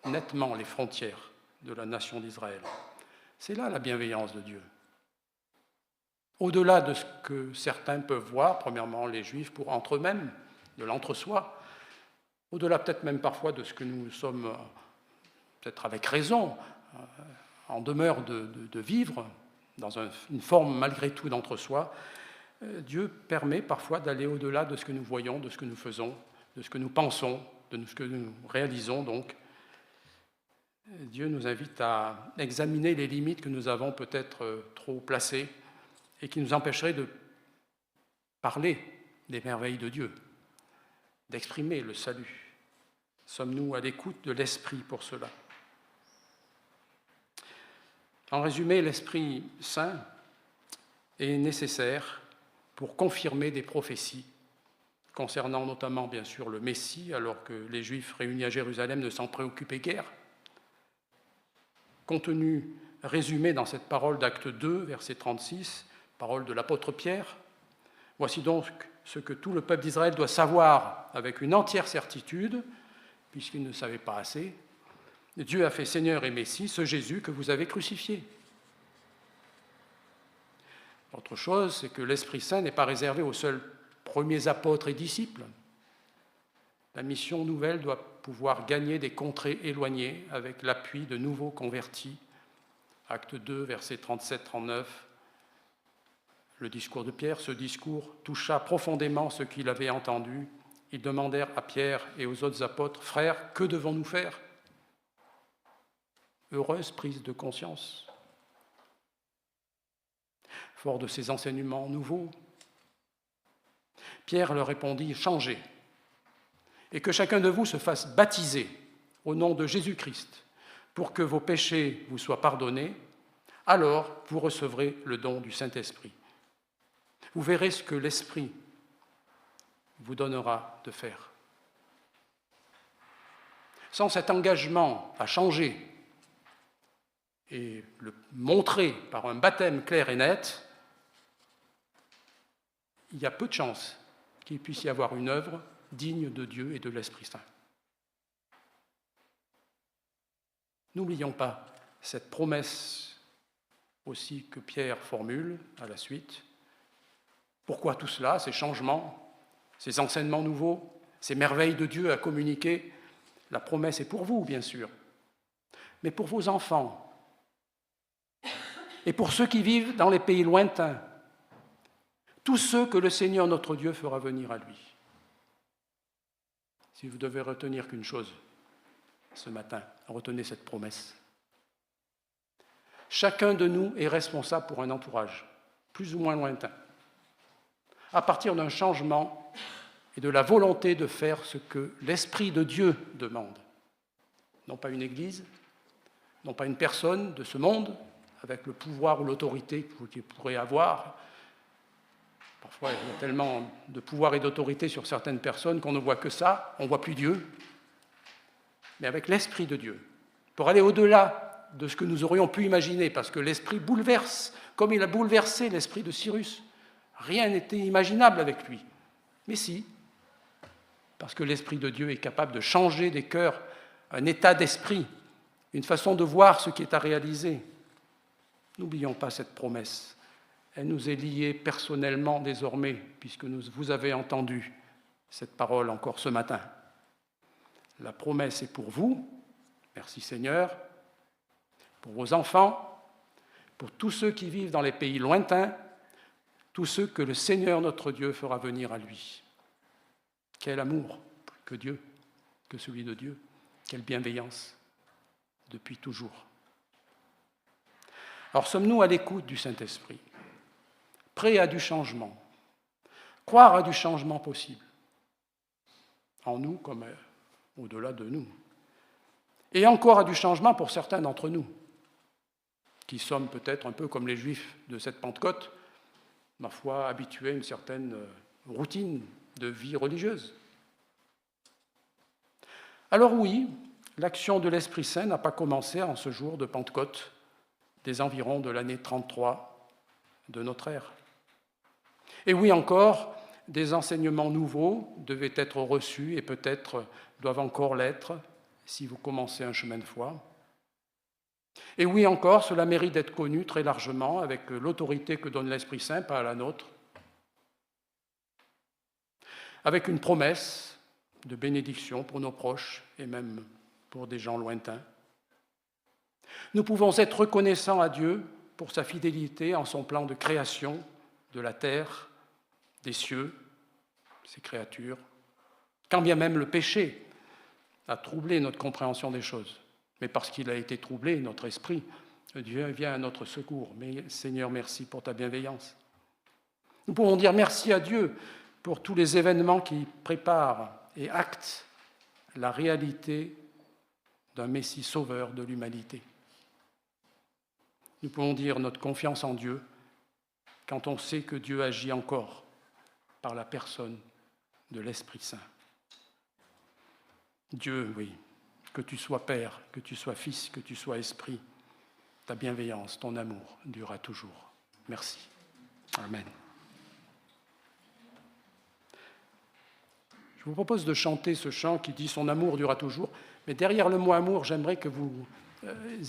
nettement les frontières de la nation d'Israël. C'est là la bienveillance de Dieu. Au-delà de ce que certains peuvent voir, premièrement les Juifs, pour entre eux-mêmes, de l'entre-soi, au-delà peut-être même parfois de ce que nous sommes, peut-être avec raison, en demeure de vivre, dans une forme malgré tout d'entre-soi, Dieu permet parfois d'aller au-delà de ce que nous voyons, de ce que nous faisons, de ce que nous pensons, de ce que nous réalisons donc. Dieu nous invite à examiner les limites que nous avons peut-être trop placées et qui nous empêcheraient de parler des merveilles de Dieu, d'exprimer le salut. Sommes-nous à l'écoute de l'Esprit pour cela? En résumé, l'Esprit Saint est nécessaire pour confirmer des prophéties concernant notamment, bien sûr, le Messie, alors que les Juifs réunis à Jérusalem ne s'en préoccupaient guère. Contenu résumé dans cette parole d'Acte 2, verset 36, parole de l'apôtre Pierre. Voici donc ce que tout le peuple d'Israël doit savoir avec une entière certitude, puisqu'il ne savait pas assez. Dieu a fait Seigneur et Messie ce Jésus que vous avez crucifié. Autre chose, c'est que l'Esprit Saint n'est pas réservé aux seuls premiers apôtres et disciples. La mission nouvelle doit pouvoir gagner des contrées éloignées avec l'appui de nouveaux convertis. Acte 2, versets 37-39. Le discours de Pierre, ce discours toucha profondément ceux qui l'avaient entendu. Ils demandèrent à Pierre et aux autres apôtres, « Frères, que devons-nous faire ?» Heureuse prise de conscience. Fort de ces enseignements nouveaux, Pierre leur répondit, « Changez, et que chacun de vous se fasse baptiser au nom de Jésus-Christ, pour que vos péchés vous soient pardonnés, alors vous recevrez le don du Saint-Esprit. Vous verrez ce que l'Esprit vous donnera de faire. » Sans cet engagement à changer et le montrer par un baptême clair et net, il y a peu de chances qu'il puisse y avoir une œuvre digne de Dieu et de l'Esprit Saint. N'oublions pas cette promesse aussi que Pierre formule à la suite. Pourquoi tout cela, ces changements, ces enseignements nouveaux, ces merveilles de Dieu à communiquer? La promesse est pour vous, bien sûr, mais pour vos enfants et pour ceux qui vivent dans les pays lointains, tous ceux que le Seigneur notre Dieu fera venir à lui. Si vous devez retenir qu'une chose ce matin, retenez cette promesse. Chacun de nous est responsable pour un entourage, plus ou moins lointain, à partir d'un changement et de la volonté de faire ce que l'Esprit de Dieu demande. Non pas une église, non pas une personne de ce monde, avec le pouvoir ou l'autorité qu'il pourrait avoir. Parfois, il y a tellement de pouvoir et d'autorité sur certaines personnes qu'on ne voit que ça, on ne voit plus Dieu. Mais avec l'Esprit de Dieu, pour aller au-delà de ce que nous aurions pu imaginer, parce que l'Esprit bouleverse, comme il a bouleversé l'esprit de Cyrus. Rien n'était imaginable avec lui. Mais si, parce que l'Esprit de Dieu est capable de changer des cœurs, un état d'esprit, une façon de voir ce qui est à réaliser. N'oublions pas cette promesse. Elle nous est liée personnellement désormais, puisque vous avez entendu cette parole encore ce matin. La promesse est pour vous, merci Seigneur, pour vos enfants, pour tous ceux qui vivent dans les pays lointains, tous ceux que le Seigneur notre Dieu fera venir à lui. Quel amour que Dieu, que celui de Dieu, quelle bienveillance depuis toujours. Alors sommes-nous à l'écoute du Saint-Esprit, prêts à du changement, croire à du changement possible, en nous comme au-delà de nous, et encore à du changement pour certains d'entre nous, qui sommes peut-être un peu comme les Juifs de cette Pentecôte, ma foi, habitués à une certaine routine de vie religieuse. Alors oui, l'action de l'Esprit Saint n'a pas commencé en ce jour de Pentecôte, des environs de l'année 33 de notre ère. Et oui encore, des enseignements nouveaux devaient être reçus et peut-être doivent encore l'être si vous commencez un chemin de foi. Et oui encore, cela mérite d'être connu très largement avec l'autorité que donne l'Esprit Saint, pas à la nôtre, avec une promesse de bénédiction pour nos proches et même pour des gens lointains. Nous pouvons être reconnaissants à Dieu pour sa fidélité en son plan de création de la terre, des cieux, ces créatures, quand bien même le péché a troublé notre compréhension des choses. Mais parce qu'il a été troublé, notre esprit, Dieu vient à notre secours. Mais Seigneur, merci pour ta bienveillance. Nous pouvons dire merci à Dieu pour tous les événements qui préparent et actent la réalité d'un Messie sauveur de l'humanité. Nous pouvons dire notre confiance en Dieu quand on sait que Dieu agit encore par la personne de l'Esprit Saint. Dieu, oui, que tu sois Père, que tu sois Fils, que tu sois Esprit, ta bienveillance, ton amour durera toujours. Merci. Amen. Je vous propose de chanter ce chant qui dit « Son amour durera toujours ». Mais derrière le mot « amour », j'aimerais que vous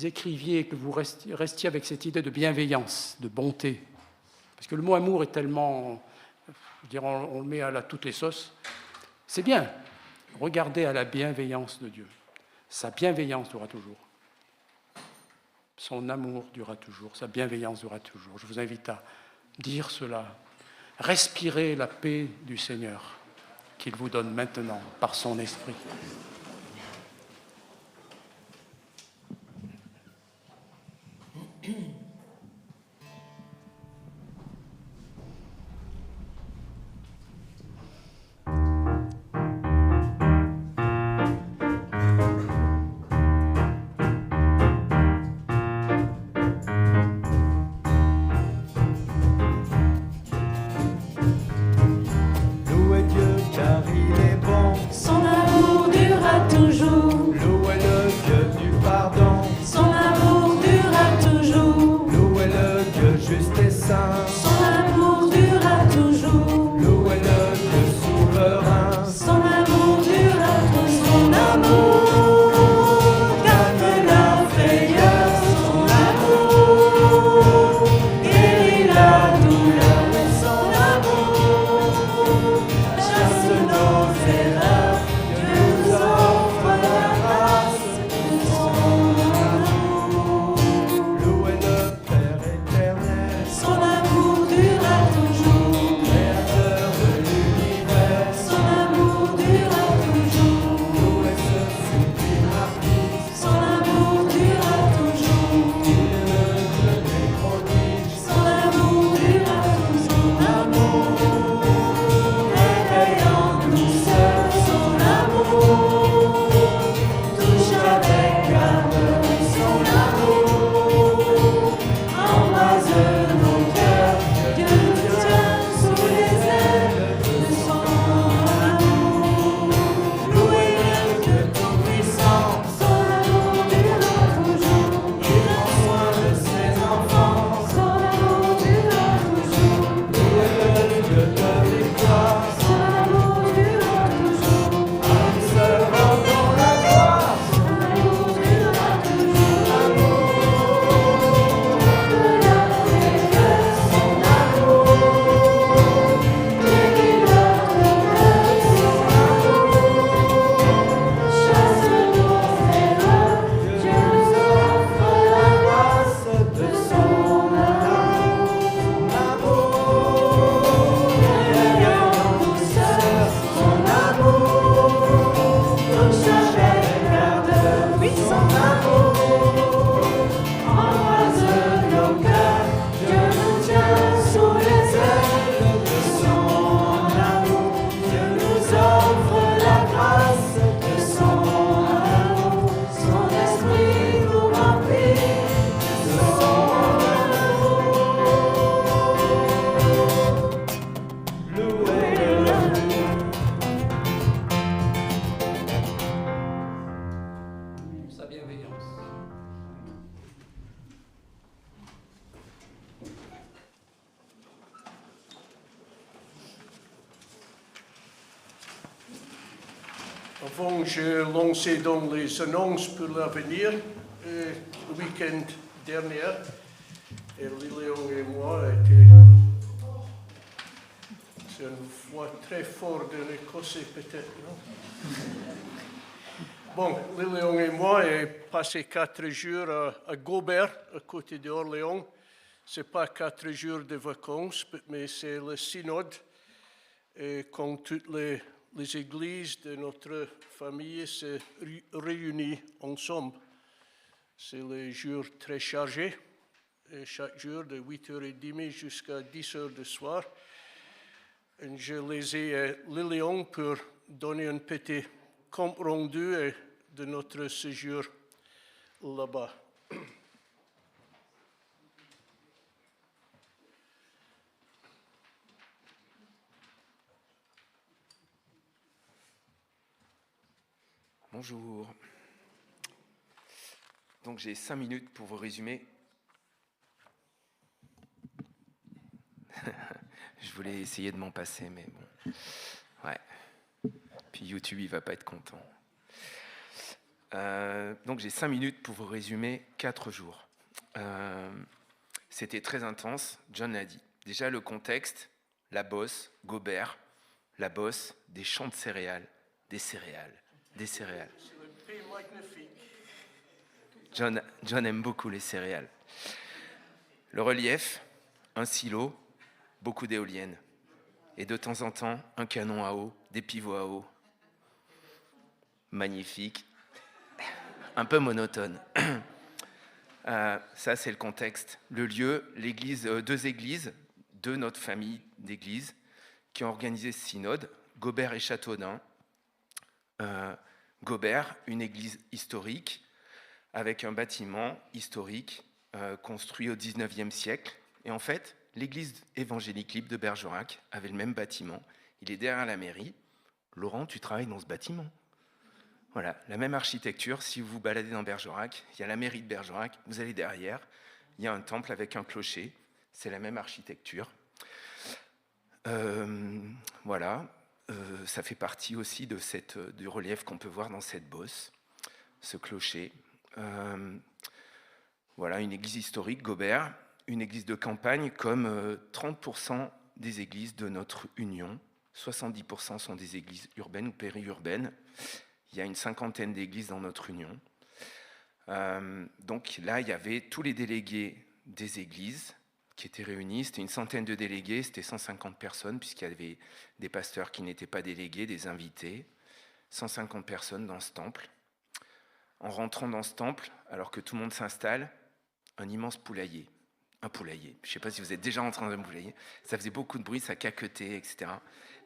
écriviez, que vous restiez avec cette idée de bienveillance, de bonté. Parce que le mot « amour » est tellement... Je dirais, on le met à toutes les sauces. C'est bien. Regardez à la bienveillance de Dieu. Sa bienveillance durera toujours. Son amour durera toujours. Sa bienveillance durera toujours. Je vous invite à dire cela. Respirez la paix du Seigneur qu'il vous donne maintenant par son Esprit. Louez Dieu car il est bon, Son amour durera toujours. louez le Dieu du pardon, Son amour durera toujours. louez le Dieu juste et saint, Son amour durera toujours. louez le Dieu souverain, Son amour durera toujours. Son amour calme la frayeur. Son amour guérit la douleur. Son amour chasse nos erreurs. Dieu nous offre la grâce de son amour. louez le Père éternel, Son amour durera toujours. créateur de l'univers, Son amour durera toujours. louez ce sublime artiste, Son amour durera toujours. il est le Dieu des prodiges, Son amour durera toujours. Son amour réveille en douceur. Son amour touche avec ardeur. Son amour embrase nos cœurs. Dieu nous tient sous les ailes de son amour. Louez le Dieu tout-puissant. Son amour durera toujours. Il prend soin de ses enfants. Son amour durera toujours. louez le Dieu de victoire, Son amour durera toujours. il se rend dans la gloire, Son amour durera toujours. De la frayeur, son amour guérit la douleur. Son amour chasse nos erreurs. Dieu nous offre la grâce de son amour. Réveille en douceur. Son amour touche avec ardeur. Oui, son amour embrase nos cœurs. Dieu nous tient sous les ailes de son amour. Dieu nous offre la grâce de son amour. Son esprit nous remplit de son Sa bienveillance. Avant, je lançais donc les annonces pour l'avenir. Le week-end dernier, et Lilian et moi étaient... C'est une voix très forte d'un Écossais peut-être, non? Bon, Lilian et moi avons passé 4 jours à Gobert, à côté d'Orléans. Ce n'est pas 4 jours de vacances, mais c'est le synode. Et quand toutes les églises de notre famille se réunissent ensemble. C'est les jours très chargés, et chaque jour de 8h30 jusqu'à 10h du soir. Et je les ai Lilian pour donner un petit compte rendu de notre séjour là-bas. Bonjour. Donc j'ai 5 minutes pour vous résumer. Je voulais essayer de m'en passer, mais bon. Ouais. Puis YouTube, il va pas être content. Donc j'ai 5 minutes pour vous résumer 4 jours. C'était très intense, John l'a dit. Déjà le contexte, la bosse, Gobert, la bosse, des champs de céréales, des céréales. C'est le pays magnifique. John aime beaucoup les céréales. Le relief, un silo, beaucoup d'éoliennes. Et de temps en temps, un canon à eau, des pivots à eau. Magnifique. Un peu monotone. Ça, c'est le contexte. Le lieu, l'église, 2 églises de notre famille d'églises qui ont organisé ce synode, Gobert et Châteaudun. Gobert, une église historique avec un bâtiment historique construit au XIXe siècle. Et en fait, l'église évangélique libre de Bergerac avait le même bâtiment. Il est derrière la mairie. Laurent, tu travailles dans ce bâtiment. Voilà, la même architecture. Si vous vous baladez dans Bergerac, il y a la mairie de Bergerac. Vous allez derrière, il y a un temple avec un clocher. C'est la même architecture. Voilà, ça fait partie aussi de du relief qu'on peut voir dans cette bosse, ce clocher. Voilà, une église historique, Gobert, une église de campagne comme 30% des églises de notre union. 70% sont des églises urbaines ou périurbaines. Il y a une 50aine d'églises dans notre union. Donc là, il y avait tous les délégués des églises qui étaient réunis. C'était une centaine de délégués, c'était 150 personnes, puisqu'il y avait des pasteurs qui n'étaient pas délégués, des invités. 150 personnes dans ce temple. En rentrant dans ce temple, alors que tout le monde s'installe, un immense poulailler. Un poulailler. Je ne sais pas si vous êtes déjà rentré dans un poulailler. Ça faisait beaucoup de bruit, ça caquetait, etc.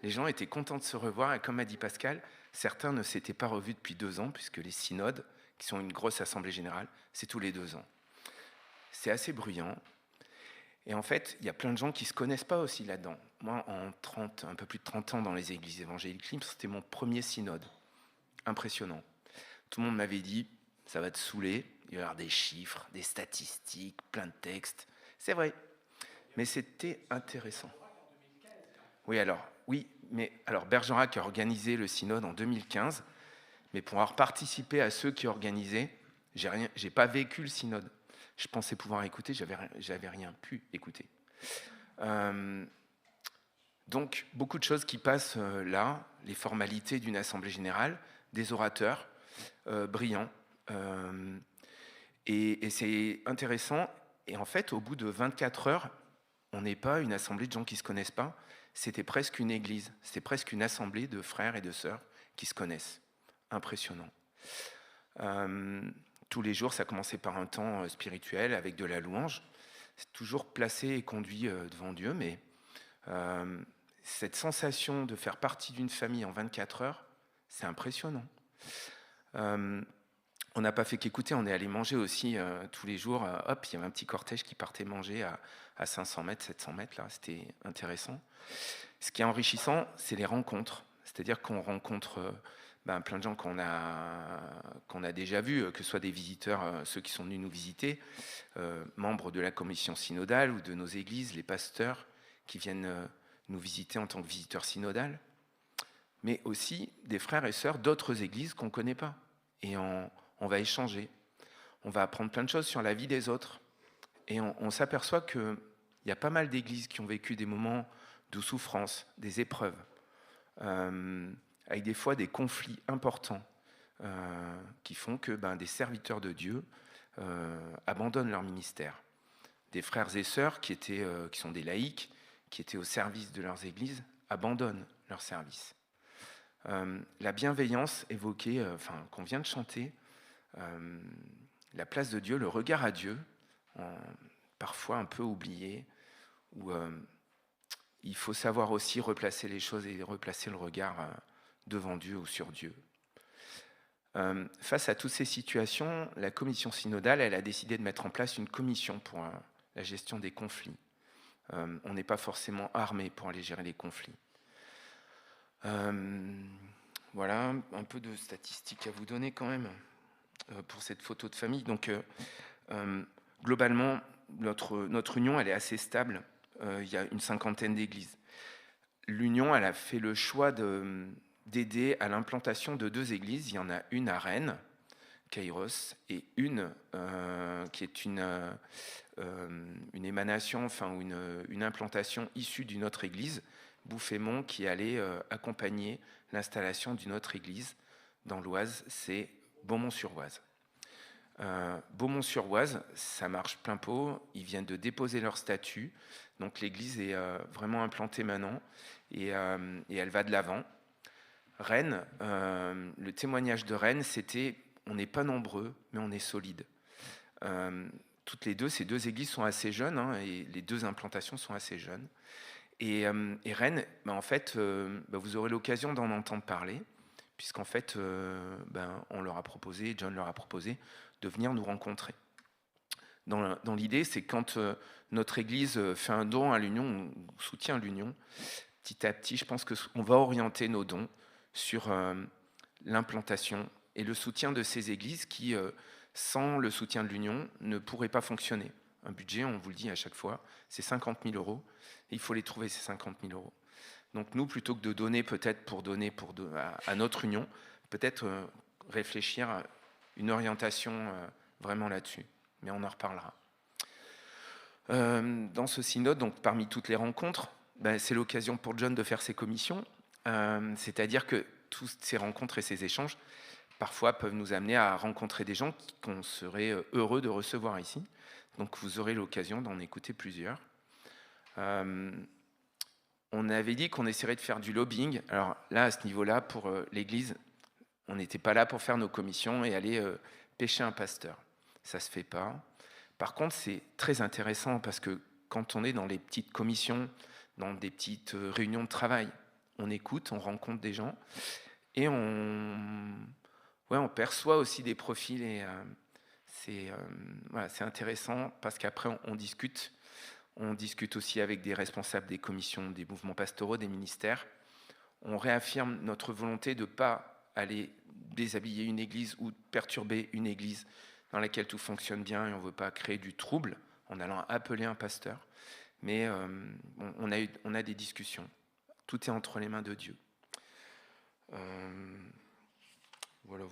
Les gens étaient contents de se revoir, et comme a dit Pascal, certains ne s'étaient pas revus depuis 2 ans, puisque les synodes, qui sont une grosse assemblée générale, c'est tous les 2 ans. C'est assez bruyant. Et en fait, il y a plein de gens qui ne se connaissent pas aussi là-dedans. Moi, un peu plus de 30 ans dans les églises évangéliques libres, c'était mon premier synode. Impressionnant. Tout le monde m'avait dit, ça va te saouler, il va y avoir des chiffres, des statistiques, plein de textes. C'est vrai, mais c'était intéressant. Oui, mais Bergerac a organisé le synode en 2015, mais pour avoir participé à ceux qui organisaient, j'ai pas vécu le synode. Je pensais pouvoir écouter, j'avais rien pu écouter. Donc, beaucoup de choses qui passent là, les formalités d'une assemblée générale, des orateurs brillants. Et c'est intéressant. Et en fait, au bout de 24 heures, on n'est pas une assemblée de gens qui ne se connaissent pas. C'était presque une église. C'était presque une assemblée de frères et de sœurs qui se connaissent. Impressionnant. Tous les jours, ça commençait par un temps spirituel avec de la louange. C'est toujours placé et conduit devant Dieu, mais cette sensation de faire partie d'une famille en 24 heures, c'est impressionnant. On n'a pas fait qu'écouter, on est allé manger aussi tous les jours. Hop, il y avait un petit cortège qui partait manger à 500 mètres, 700 mètres, là, c'était intéressant. Ce qui est enrichissant, c'est les rencontres. C'est-à-dire qu'on rencontre plein de gens qu'on a déjà vus, que ce soit des visiteurs, ceux qui sont venus nous visiter, membres de la commission synodale ou de nos églises, les pasteurs qui viennent nous visiter en tant que visiteurs synodales, mais aussi des frères et sœurs d'autres églises qu'on ne connaît pas. Et on va échanger, on va apprendre plein de choses sur la vie des autres. Et on s'aperçoit qu'il y a pas mal d'églises qui ont vécu des moments de souffrance, des épreuves, avec des fois des conflits importants qui font que des serviteurs de Dieu abandonnent leur ministère. Des frères et sœurs qui sont des laïcs, qui étaient au service de leurs églises, abandonnent leur service. La bienveillance évoquée, qu'on vient de chanter, la place de Dieu, le regard à Dieu, parfois un peu oublié, où il faut savoir aussi replacer les choses et replacer le regard devant Dieu ou sur Dieu. Face à toutes ces situations, la commission synodale, elle a décidé de mettre en place une commission pour la gestion des conflits. On n'est pas forcément armé pour aller gérer les conflits. Voilà un peu de statistiques à vous donner quand même pour cette photo de famille. Donc, globalement, notre union, elle est assez stable. Il y a une cinquantaine d'églises. L'union, elle a fait le choix d'aider à l'implantation de 2 églises. Il y en a une à Rennes, Kairos, et une qui est une émanation, enfin une implantation issue d'une autre église, Bouffémont, qui allait accompagner l'installation d'une autre église dans l'Oise, c'est Beaumont-sur-Oise. Beaumont-sur-Oise, ça marche plein pot, ils viennent de déposer leur statut, donc l'église est vraiment implantée maintenant et elle va de l'avant. Rennes, le témoignage de Rennes, c'était on n'est pas nombreux, mais on est solide. Toutes les deux, ces 2 églises sont assez jeunes, hein, et les 2 implantations sont assez jeunes. Et Rennes, en fait, vous aurez l'occasion d'en entendre parler, puisqu'en fait, on leur a proposé, John leur a proposé de venir nous rencontrer. Dans l'idée, c'est quand notre Église fait un don à l'Union, ou soutient l'Union, petit à petit, je pense qu'on va orienter nos dons sur l'implantation et le soutien de ces églises qui, sans le soutien de l'Union, ne pourraient pas fonctionner. Un budget, on vous le dit à chaque fois, c'est 50 000 €. Et il faut les trouver, ces 50 000 €. Donc nous, plutôt que de donner peut-être pour donner à notre union, peut-être réfléchir à une orientation vraiment là-dessus. Mais on en reparlera. Dans ce synode, donc parmi toutes les rencontres, c'est l'occasion pour John de faire ses commissions. C'est-à-dire que toutes ces rencontres et ces échanges, parfois, peuvent nous amener à rencontrer des gens qu'on serait heureux de recevoir ici. Donc vous aurez l'occasion d'en écouter plusieurs. On avait dit qu'on essaierait de faire du lobbying. Alors là, à ce niveau-là, pour l'Église, on n'était pas là pour faire nos commissions et aller pêcher un pasteur. Ça ne se fait pas. Par contre, c'est très intéressant parce que quand on est dans les petites commissions, dans des petites réunions de travail, on écoute, on rencontre des gens et on perçoit aussi des profils et c'est intéressant parce qu'après on discute. On discute aussi avec des responsables des commissions, des mouvements pastoraux, des ministères. On réaffirme notre volonté de ne pas aller déshabiller une église ou perturber une église dans laquelle tout fonctionne bien et on ne veut pas créer du trouble en allant appeler un pasteur. Mais on a des discussions. Tout est entre les mains de Dieu. Voilà.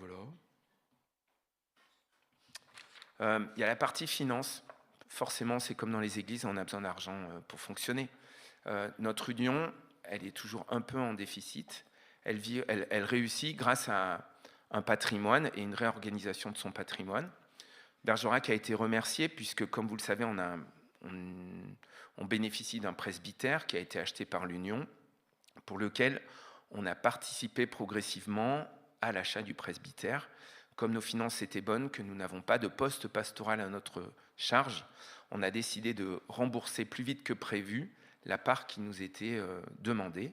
Il y a la partie finance. Forcément, c'est comme dans les églises, on a besoin d'argent pour fonctionner. Notre union, elle est toujours un peu en déficit. Elle réussit grâce à un patrimoine et une réorganisation de son patrimoine. Bergerac a été remercié puisque, comme vous le savez, on bénéficie d'un presbytère qui a été acheté par l'Union, pour lequel on a participé progressivement à l'achat du presbytère. Comme nos finances étaient bonnes, que nous n'avons pas de poste pastoral à notre charge, on a décidé de rembourser plus vite que prévu la part qui nous était demandée.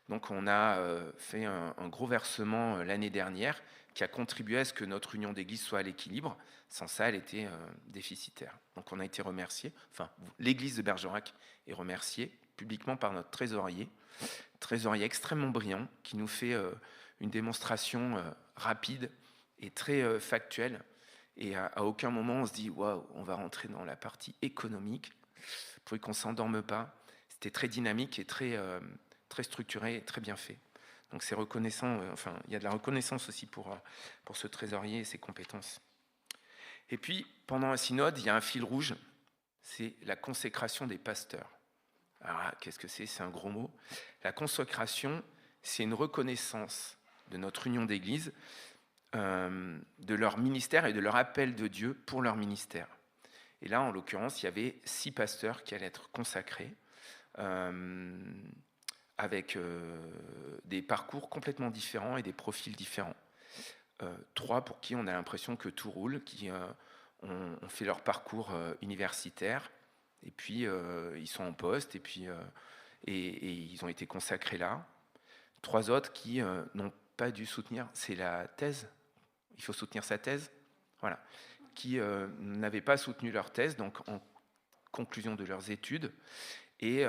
Donc on a fait un gros versement l'année dernière qui a contribué à ce que notre union d'église soit à l'équilibre. Sans ça, elle était déficitaire. Donc on a été remercié, enfin l'église de Bergerac est remerciée publiquement par notre trésorier extrêmement brillant, qui nous fait une démonstration rapide et très factuelle. Et à aucun moment on se dit waouh, on va rentrer dans la partie économique pour qu'on ne s'endorme pas. C'était très dynamique et très structuré et très bien fait. Donc c'est reconnaissant, il y a de la reconnaissance aussi pour ce trésorier et ses compétences. Et puis, pendant un synode, il y a un fil rouge, c'est la consécration des pasteurs. Alors, qu'est-ce que c'est ? C'est un gros mot. La consécration, c'est une reconnaissance de notre union d'église, de leur ministère et de leur appel de Dieu pour leur ministère. Et là, en l'occurrence, il y avait 6 pasteurs qui allaient être consacrés, avec des parcours complètement différents et des profils différents. 3 pour qui on a l'impression que tout roule, qui ont fait leur parcours universitaire, et puis ils sont en poste, et puis et ils ont été consacrés là. 3 autres qui n'ont pas dû soutenir, c'est la thèse, il faut soutenir sa thèse, voilà, qui n'avaient pas soutenu leur thèse, donc en conclusion de leurs études, et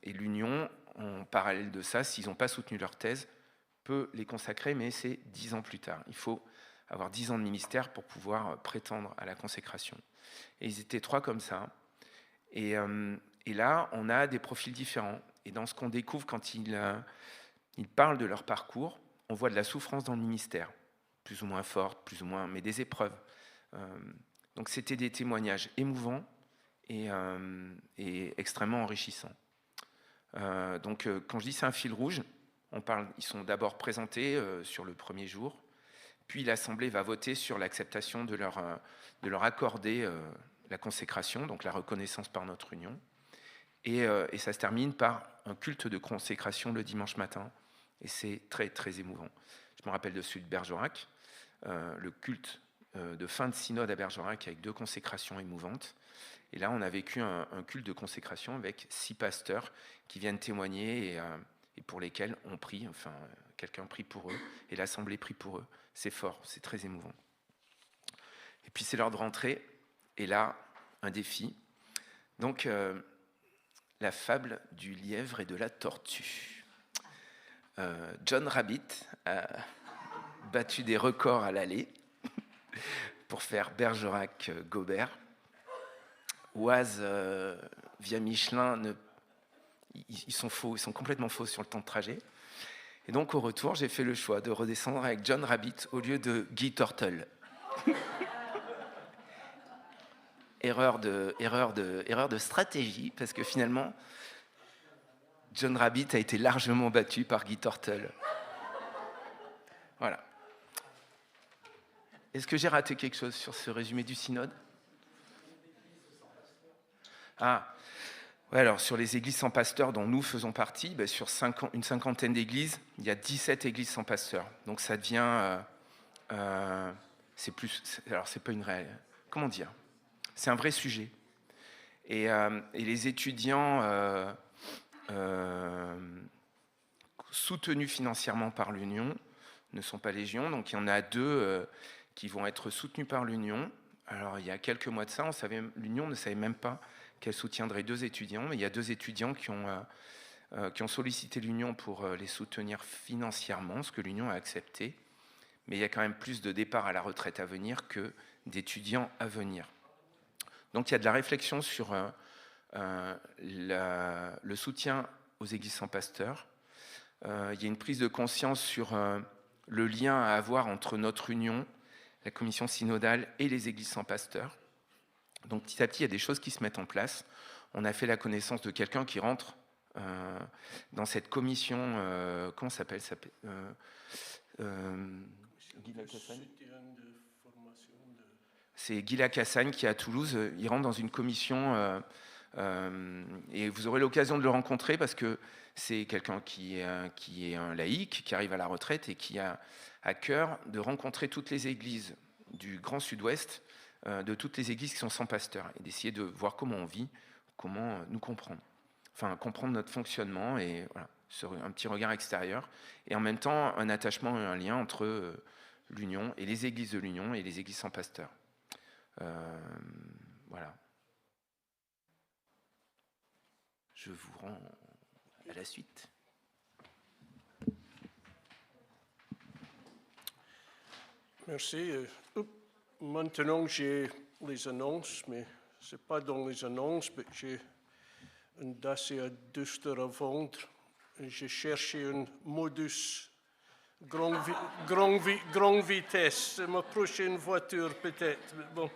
l'Union, en parallèle de ça, s'ils n'ont pas soutenu leur thèse, peut les consacrer, mais c'est 10 ans plus tard. Il faut avoir 10 ans de ministère pour pouvoir prétendre à la consécration. Et ils étaient 3 comme ça. Et là, on a des profils différents. Et dans ce qu'on découvre quand ils parlent de leur parcours, on voit de la souffrance dans le ministère, plus ou moins forte, plus ou moins, mais des épreuves. Donc c'était des témoignages émouvants et extrêmement enrichissants. Donc quand je dis c'est un fil rouge, ils sont d'abord présentés sur le premier jour, puis l'Assemblée va voter sur l'acceptation de leur accorder la consécration, donc la reconnaissance par notre union. Et ça se termine par un culte de consécration le dimanche matin. Et c'est très, très émouvant. Je me rappelle de celui de Bergerac, le culte de fin de synode à Bergerac avec 2 consécrations émouvantes. Et là, on a vécu un culte de consécration avec 6 pasteurs qui viennent témoigner et pour lesquels on prie, enfin, quelqu'un prie pour eux et l'Assemblée prie pour eux. C'est fort, c'est très émouvant. Et puis c'est l'heure de rentrer. Et là, un défi. Donc, la fable du lièvre et de la tortue. John Rabbit a battu des records à l'aller pour faire Bergerac-Gobert. Oise, via Michelin, ils sont faux, ils sont complètement faux sur le temps de trajet. Et donc, au retour, j'ai fait le choix de redescendre avec John Rabbit au lieu de Guy Turtle. Erreur de stratégie, parce que finalement, John Rabbit a été largement battu par Guy Turtle. Voilà. Est-ce que j'ai raté quelque chose sur ce résumé du synode ? Ah, ouais, alors sur les églises sans pasteur dont nous faisons partie, sur une cinquantaine d'églises, il y a 17 églises sans pasteur. Donc ça devient... c'est plus... Alors c'est pas une réelle... Comment dire ? C'est un vrai sujet. Et les étudiants soutenus financièrement par l'Union ne sont pas légion. Donc il y en a 2 qui vont être soutenus par l'Union. Alors il y a quelques mois de ça, l'Union ne savait même pas qu'elle soutiendrait 2 étudiants. Mais il y a 2 étudiants qui ont sollicité l'Union pour les soutenir financièrement, ce que l'Union a accepté. Mais il y a quand même plus de départs à la retraite à venir que d'étudiants à venir. Donc il y a de la réflexion sur le soutien aux églises sans pasteur. Il y a une prise de conscience sur le lien à avoir entre notre union, la commission synodale et les églises sans pasteur. Donc petit à petit, il y a des choses qui se mettent en place. On a fait la connaissance de quelqu'un qui rentre dans cette commission, comment ça s'appelle C'est Guy Lacassagne qui est à Toulouse. Il rentre dans une commission et vous aurez l'occasion de le rencontrer parce que c'est quelqu'un qui est un laïc, qui arrive à la retraite et qui a à cœur de rencontrer toutes les églises du Grand Sud-Ouest, de toutes les églises qui sont sans pasteur et d'essayer de voir comment on vit, comment nous comprendre. Enfin, comprendre notre fonctionnement et voilà, sur un petit regard extérieur et en même temps un attachement et un lien entre l'Union et les églises de l'Union et les églises sans pasteur. Voilà. Je vous rends à la suite. Merci. Maintenant, j'ai les annonces, mais ce n'est pas dans les annonces, mais j'ai un Dacia Duster à vendre. J'ai cherché un Modus grande vitesse. C'est ma prochaine voiture, peut-être. Mais bon,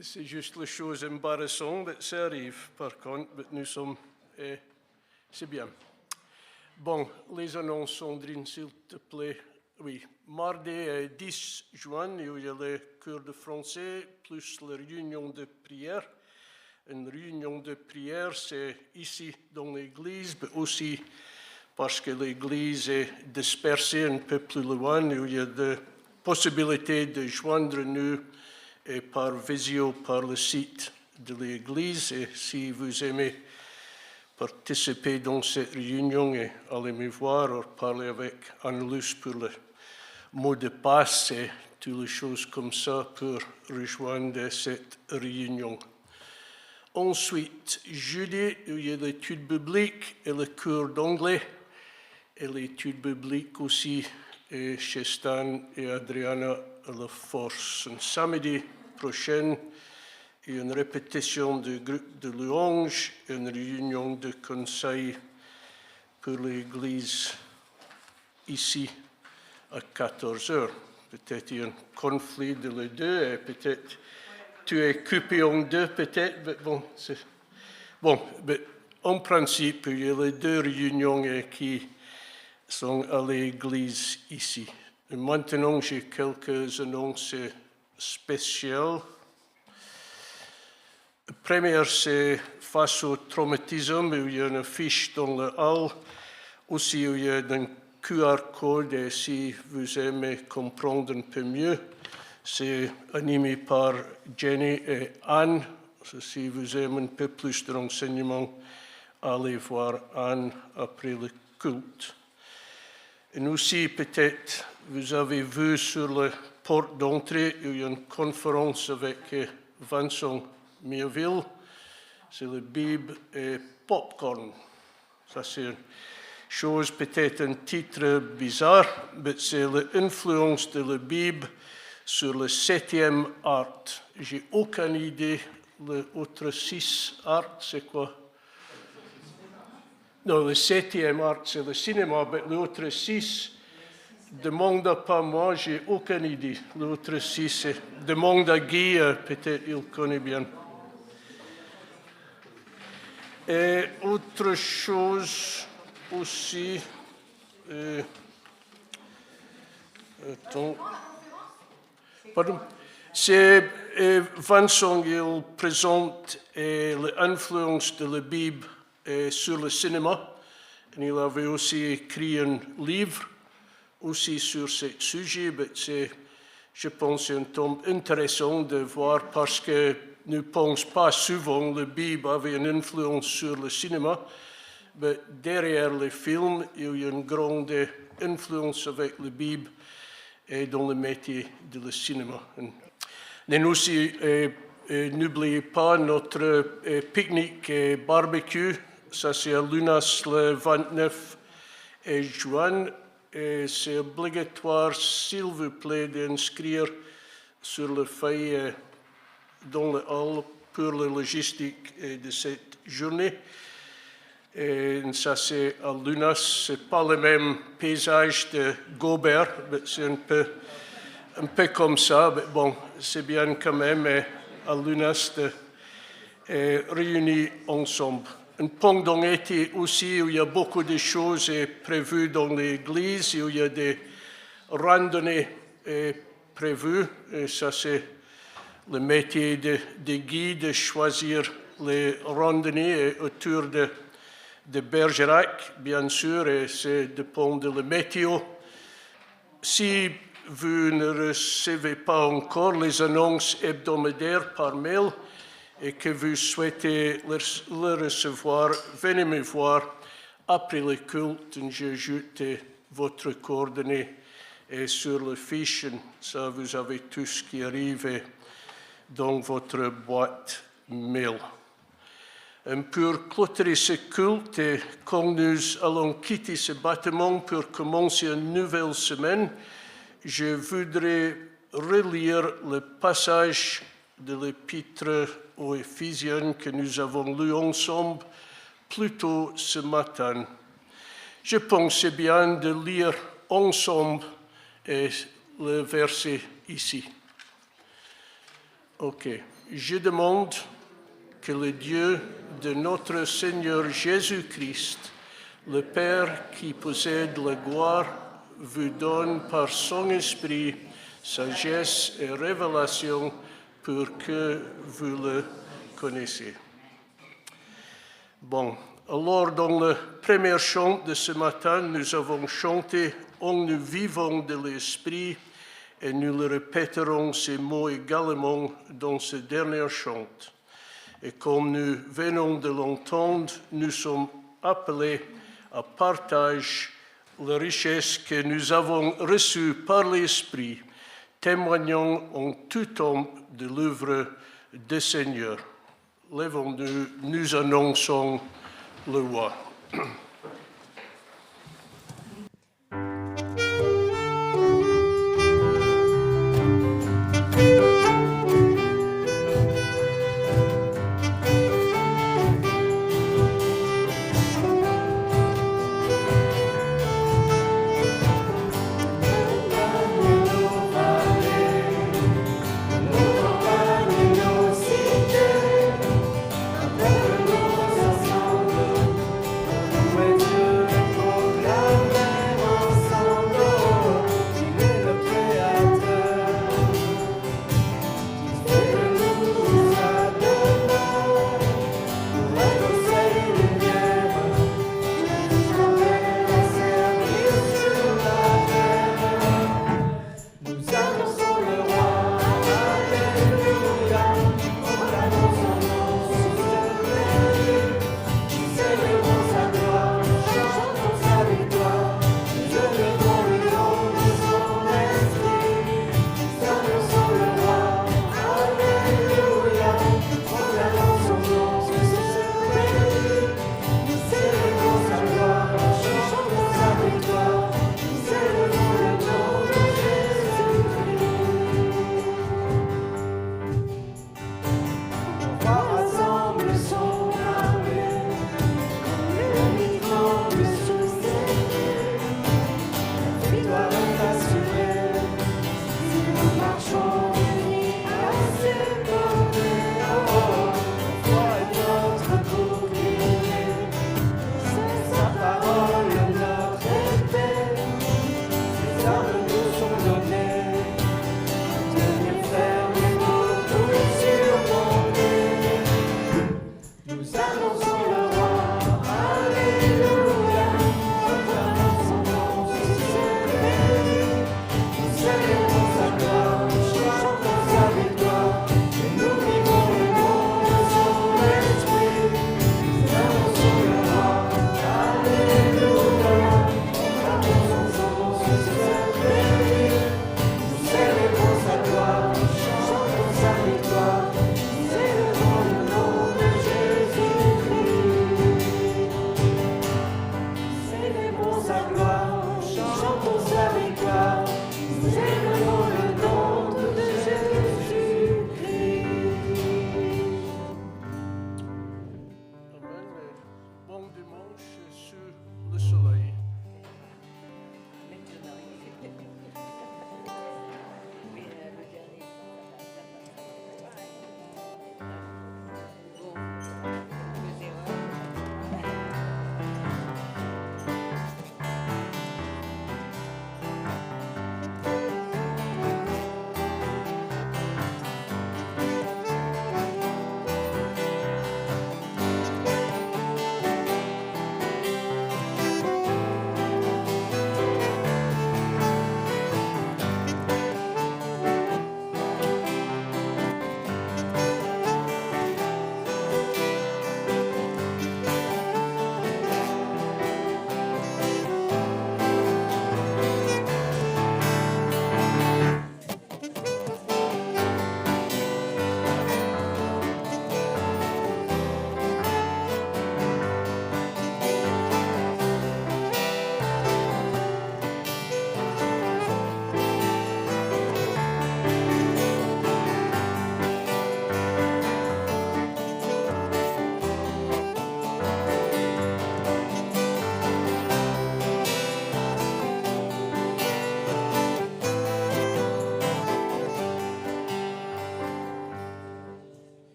c'est juste les choses embarrassantes, mais ça arrive, par contre. Mais nous sommes... c'est bien. Bon, les annonces, Sandrine, s'il te plaît. Oui, mardi 10 juin, il y a le cours de français plus la réunion de prière. Une réunion de prière, c'est ici dans l'église, mais aussi parce que l'église est dispersée un peu plus loin, il y a des possibilités de joindre nous et par visio, par le site de l'église. Et si vous aimez participer dans cette réunion, et allez me voir ou parler avec Anne-Luce pour le mot de passe et toutes les choses comme ça pour rejoindre cette réunion. Ensuite, jeudi, il y a l'étude biblique et le cours d'anglais. et l'étude biblique aussi chez Stan et Adriana à la Force. Un samedi prochain, il y a une répétition du groupe de louanges et une réunion de conseil pour l'Église ici à 14 heures. Peut-être il y a un conflit de les deux et peut-être tu es coupé en deux, peut-être. Mais bon, mais en principe, il y a les deux réunions qui sont à l'église ici. Et maintenant, j'ai quelques annonces spéciales. La première, c'est face au traumatisme, où il y a une affiche dans le hall. Aussi, il y a un QR code, et si vous aimez comprendre un peu mieux, c'est animé par Jenny et Anne. Si vous aimez un peu plus de renseignements, allez voir Anne après le culte. Et aussi, peut-être, vous avez vu sur la porte d'entrée, il y a une conférence avec Vincent Mirville. C'est la Bible et popcorn. Ça, c'est une chose, peut-être un titre bizarre, mais c'est l'influence de la Bible sur le 7e art. J'ai aucune idée, l'autre 6 art, c'est quoi? Non, le 7e art, c'est le cinéma, mais l'autre 6, demande pas moi, j'ai aucune idée. L'autre 6, c'est demande à Guy, peut-être il connaît bien. Et autre chose aussi, attends. Pardon. C'est Vincent, il présente l'influence de la Bible sur le cinéma. Et il avait aussi écrit un livre aussi sur ce sujet. C'est, je pense, un tome intéressant de voir parce que nous ne pensons pas souvent que la Bible avait une influence sur le cinéma. Mais derrière les films, il y a une grande influence avec la Bible et dans le métier de le cinéma. Et aussi, n'oubliez pas notre pique-nique et barbecue. Ça, c'est à Lunas le 29 juin. Et c'est obligatoire, s'il vous plaît, d'inscrire sur la feuille dans le hall pour la logistique de cette journée. Et ça, c'est à Lunas. Ce n'est pas le même paysage de Gobert, mais c'est un peu comme ça. Mais bon, c'est bien quand même à Lunas de réunir ensemble. Pendant l'été aussi, il y a beaucoup de choses prévues dans l'église, il y a des randonnées prévues. Et ça, c'est le métier de guide, de choisir les randonnées autour de Bergerac, bien sûr, et ça dépend de la météo. Si vous ne recevez pas encore les annonces hebdomadaires par mail et que vous souhaitez le recevoir, venez me voir après le culte. J'ajoute votre coordonnée sur le fiche. Ça, vous avez tout ce qui arrive dans votre boîte mail. Pour clôturer ce culte, et quand nous allons quitter ce bâtiment pour commencer une nouvelle semaine, je voudrais relire le passage de l'Épître aux Éphésiens que nous avons lu ensemble plus tôt ce matin. Je pense bien de lire ensemble le verset ici. Ok. Je demande que le Dieu de notre Seigneur Jésus-Christ, le Père qui possède la gloire, vous donne par son esprit sagesse et révélation pour que vous le connaissiez. Bon, alors dans le premier chant de ce matin, nous avons chanté « En nous vivons de l'Esprit » et nous le répéterons ces mots également dans ce dernier chant. Et comme nous venons de l'entendre, nous sommes appelés à partager la richesse que nous avons reçue par l'Esprit, témoignant en tout temps de l'œuvre du Seigneur. Lèvons-nous, nous annonçons le roi.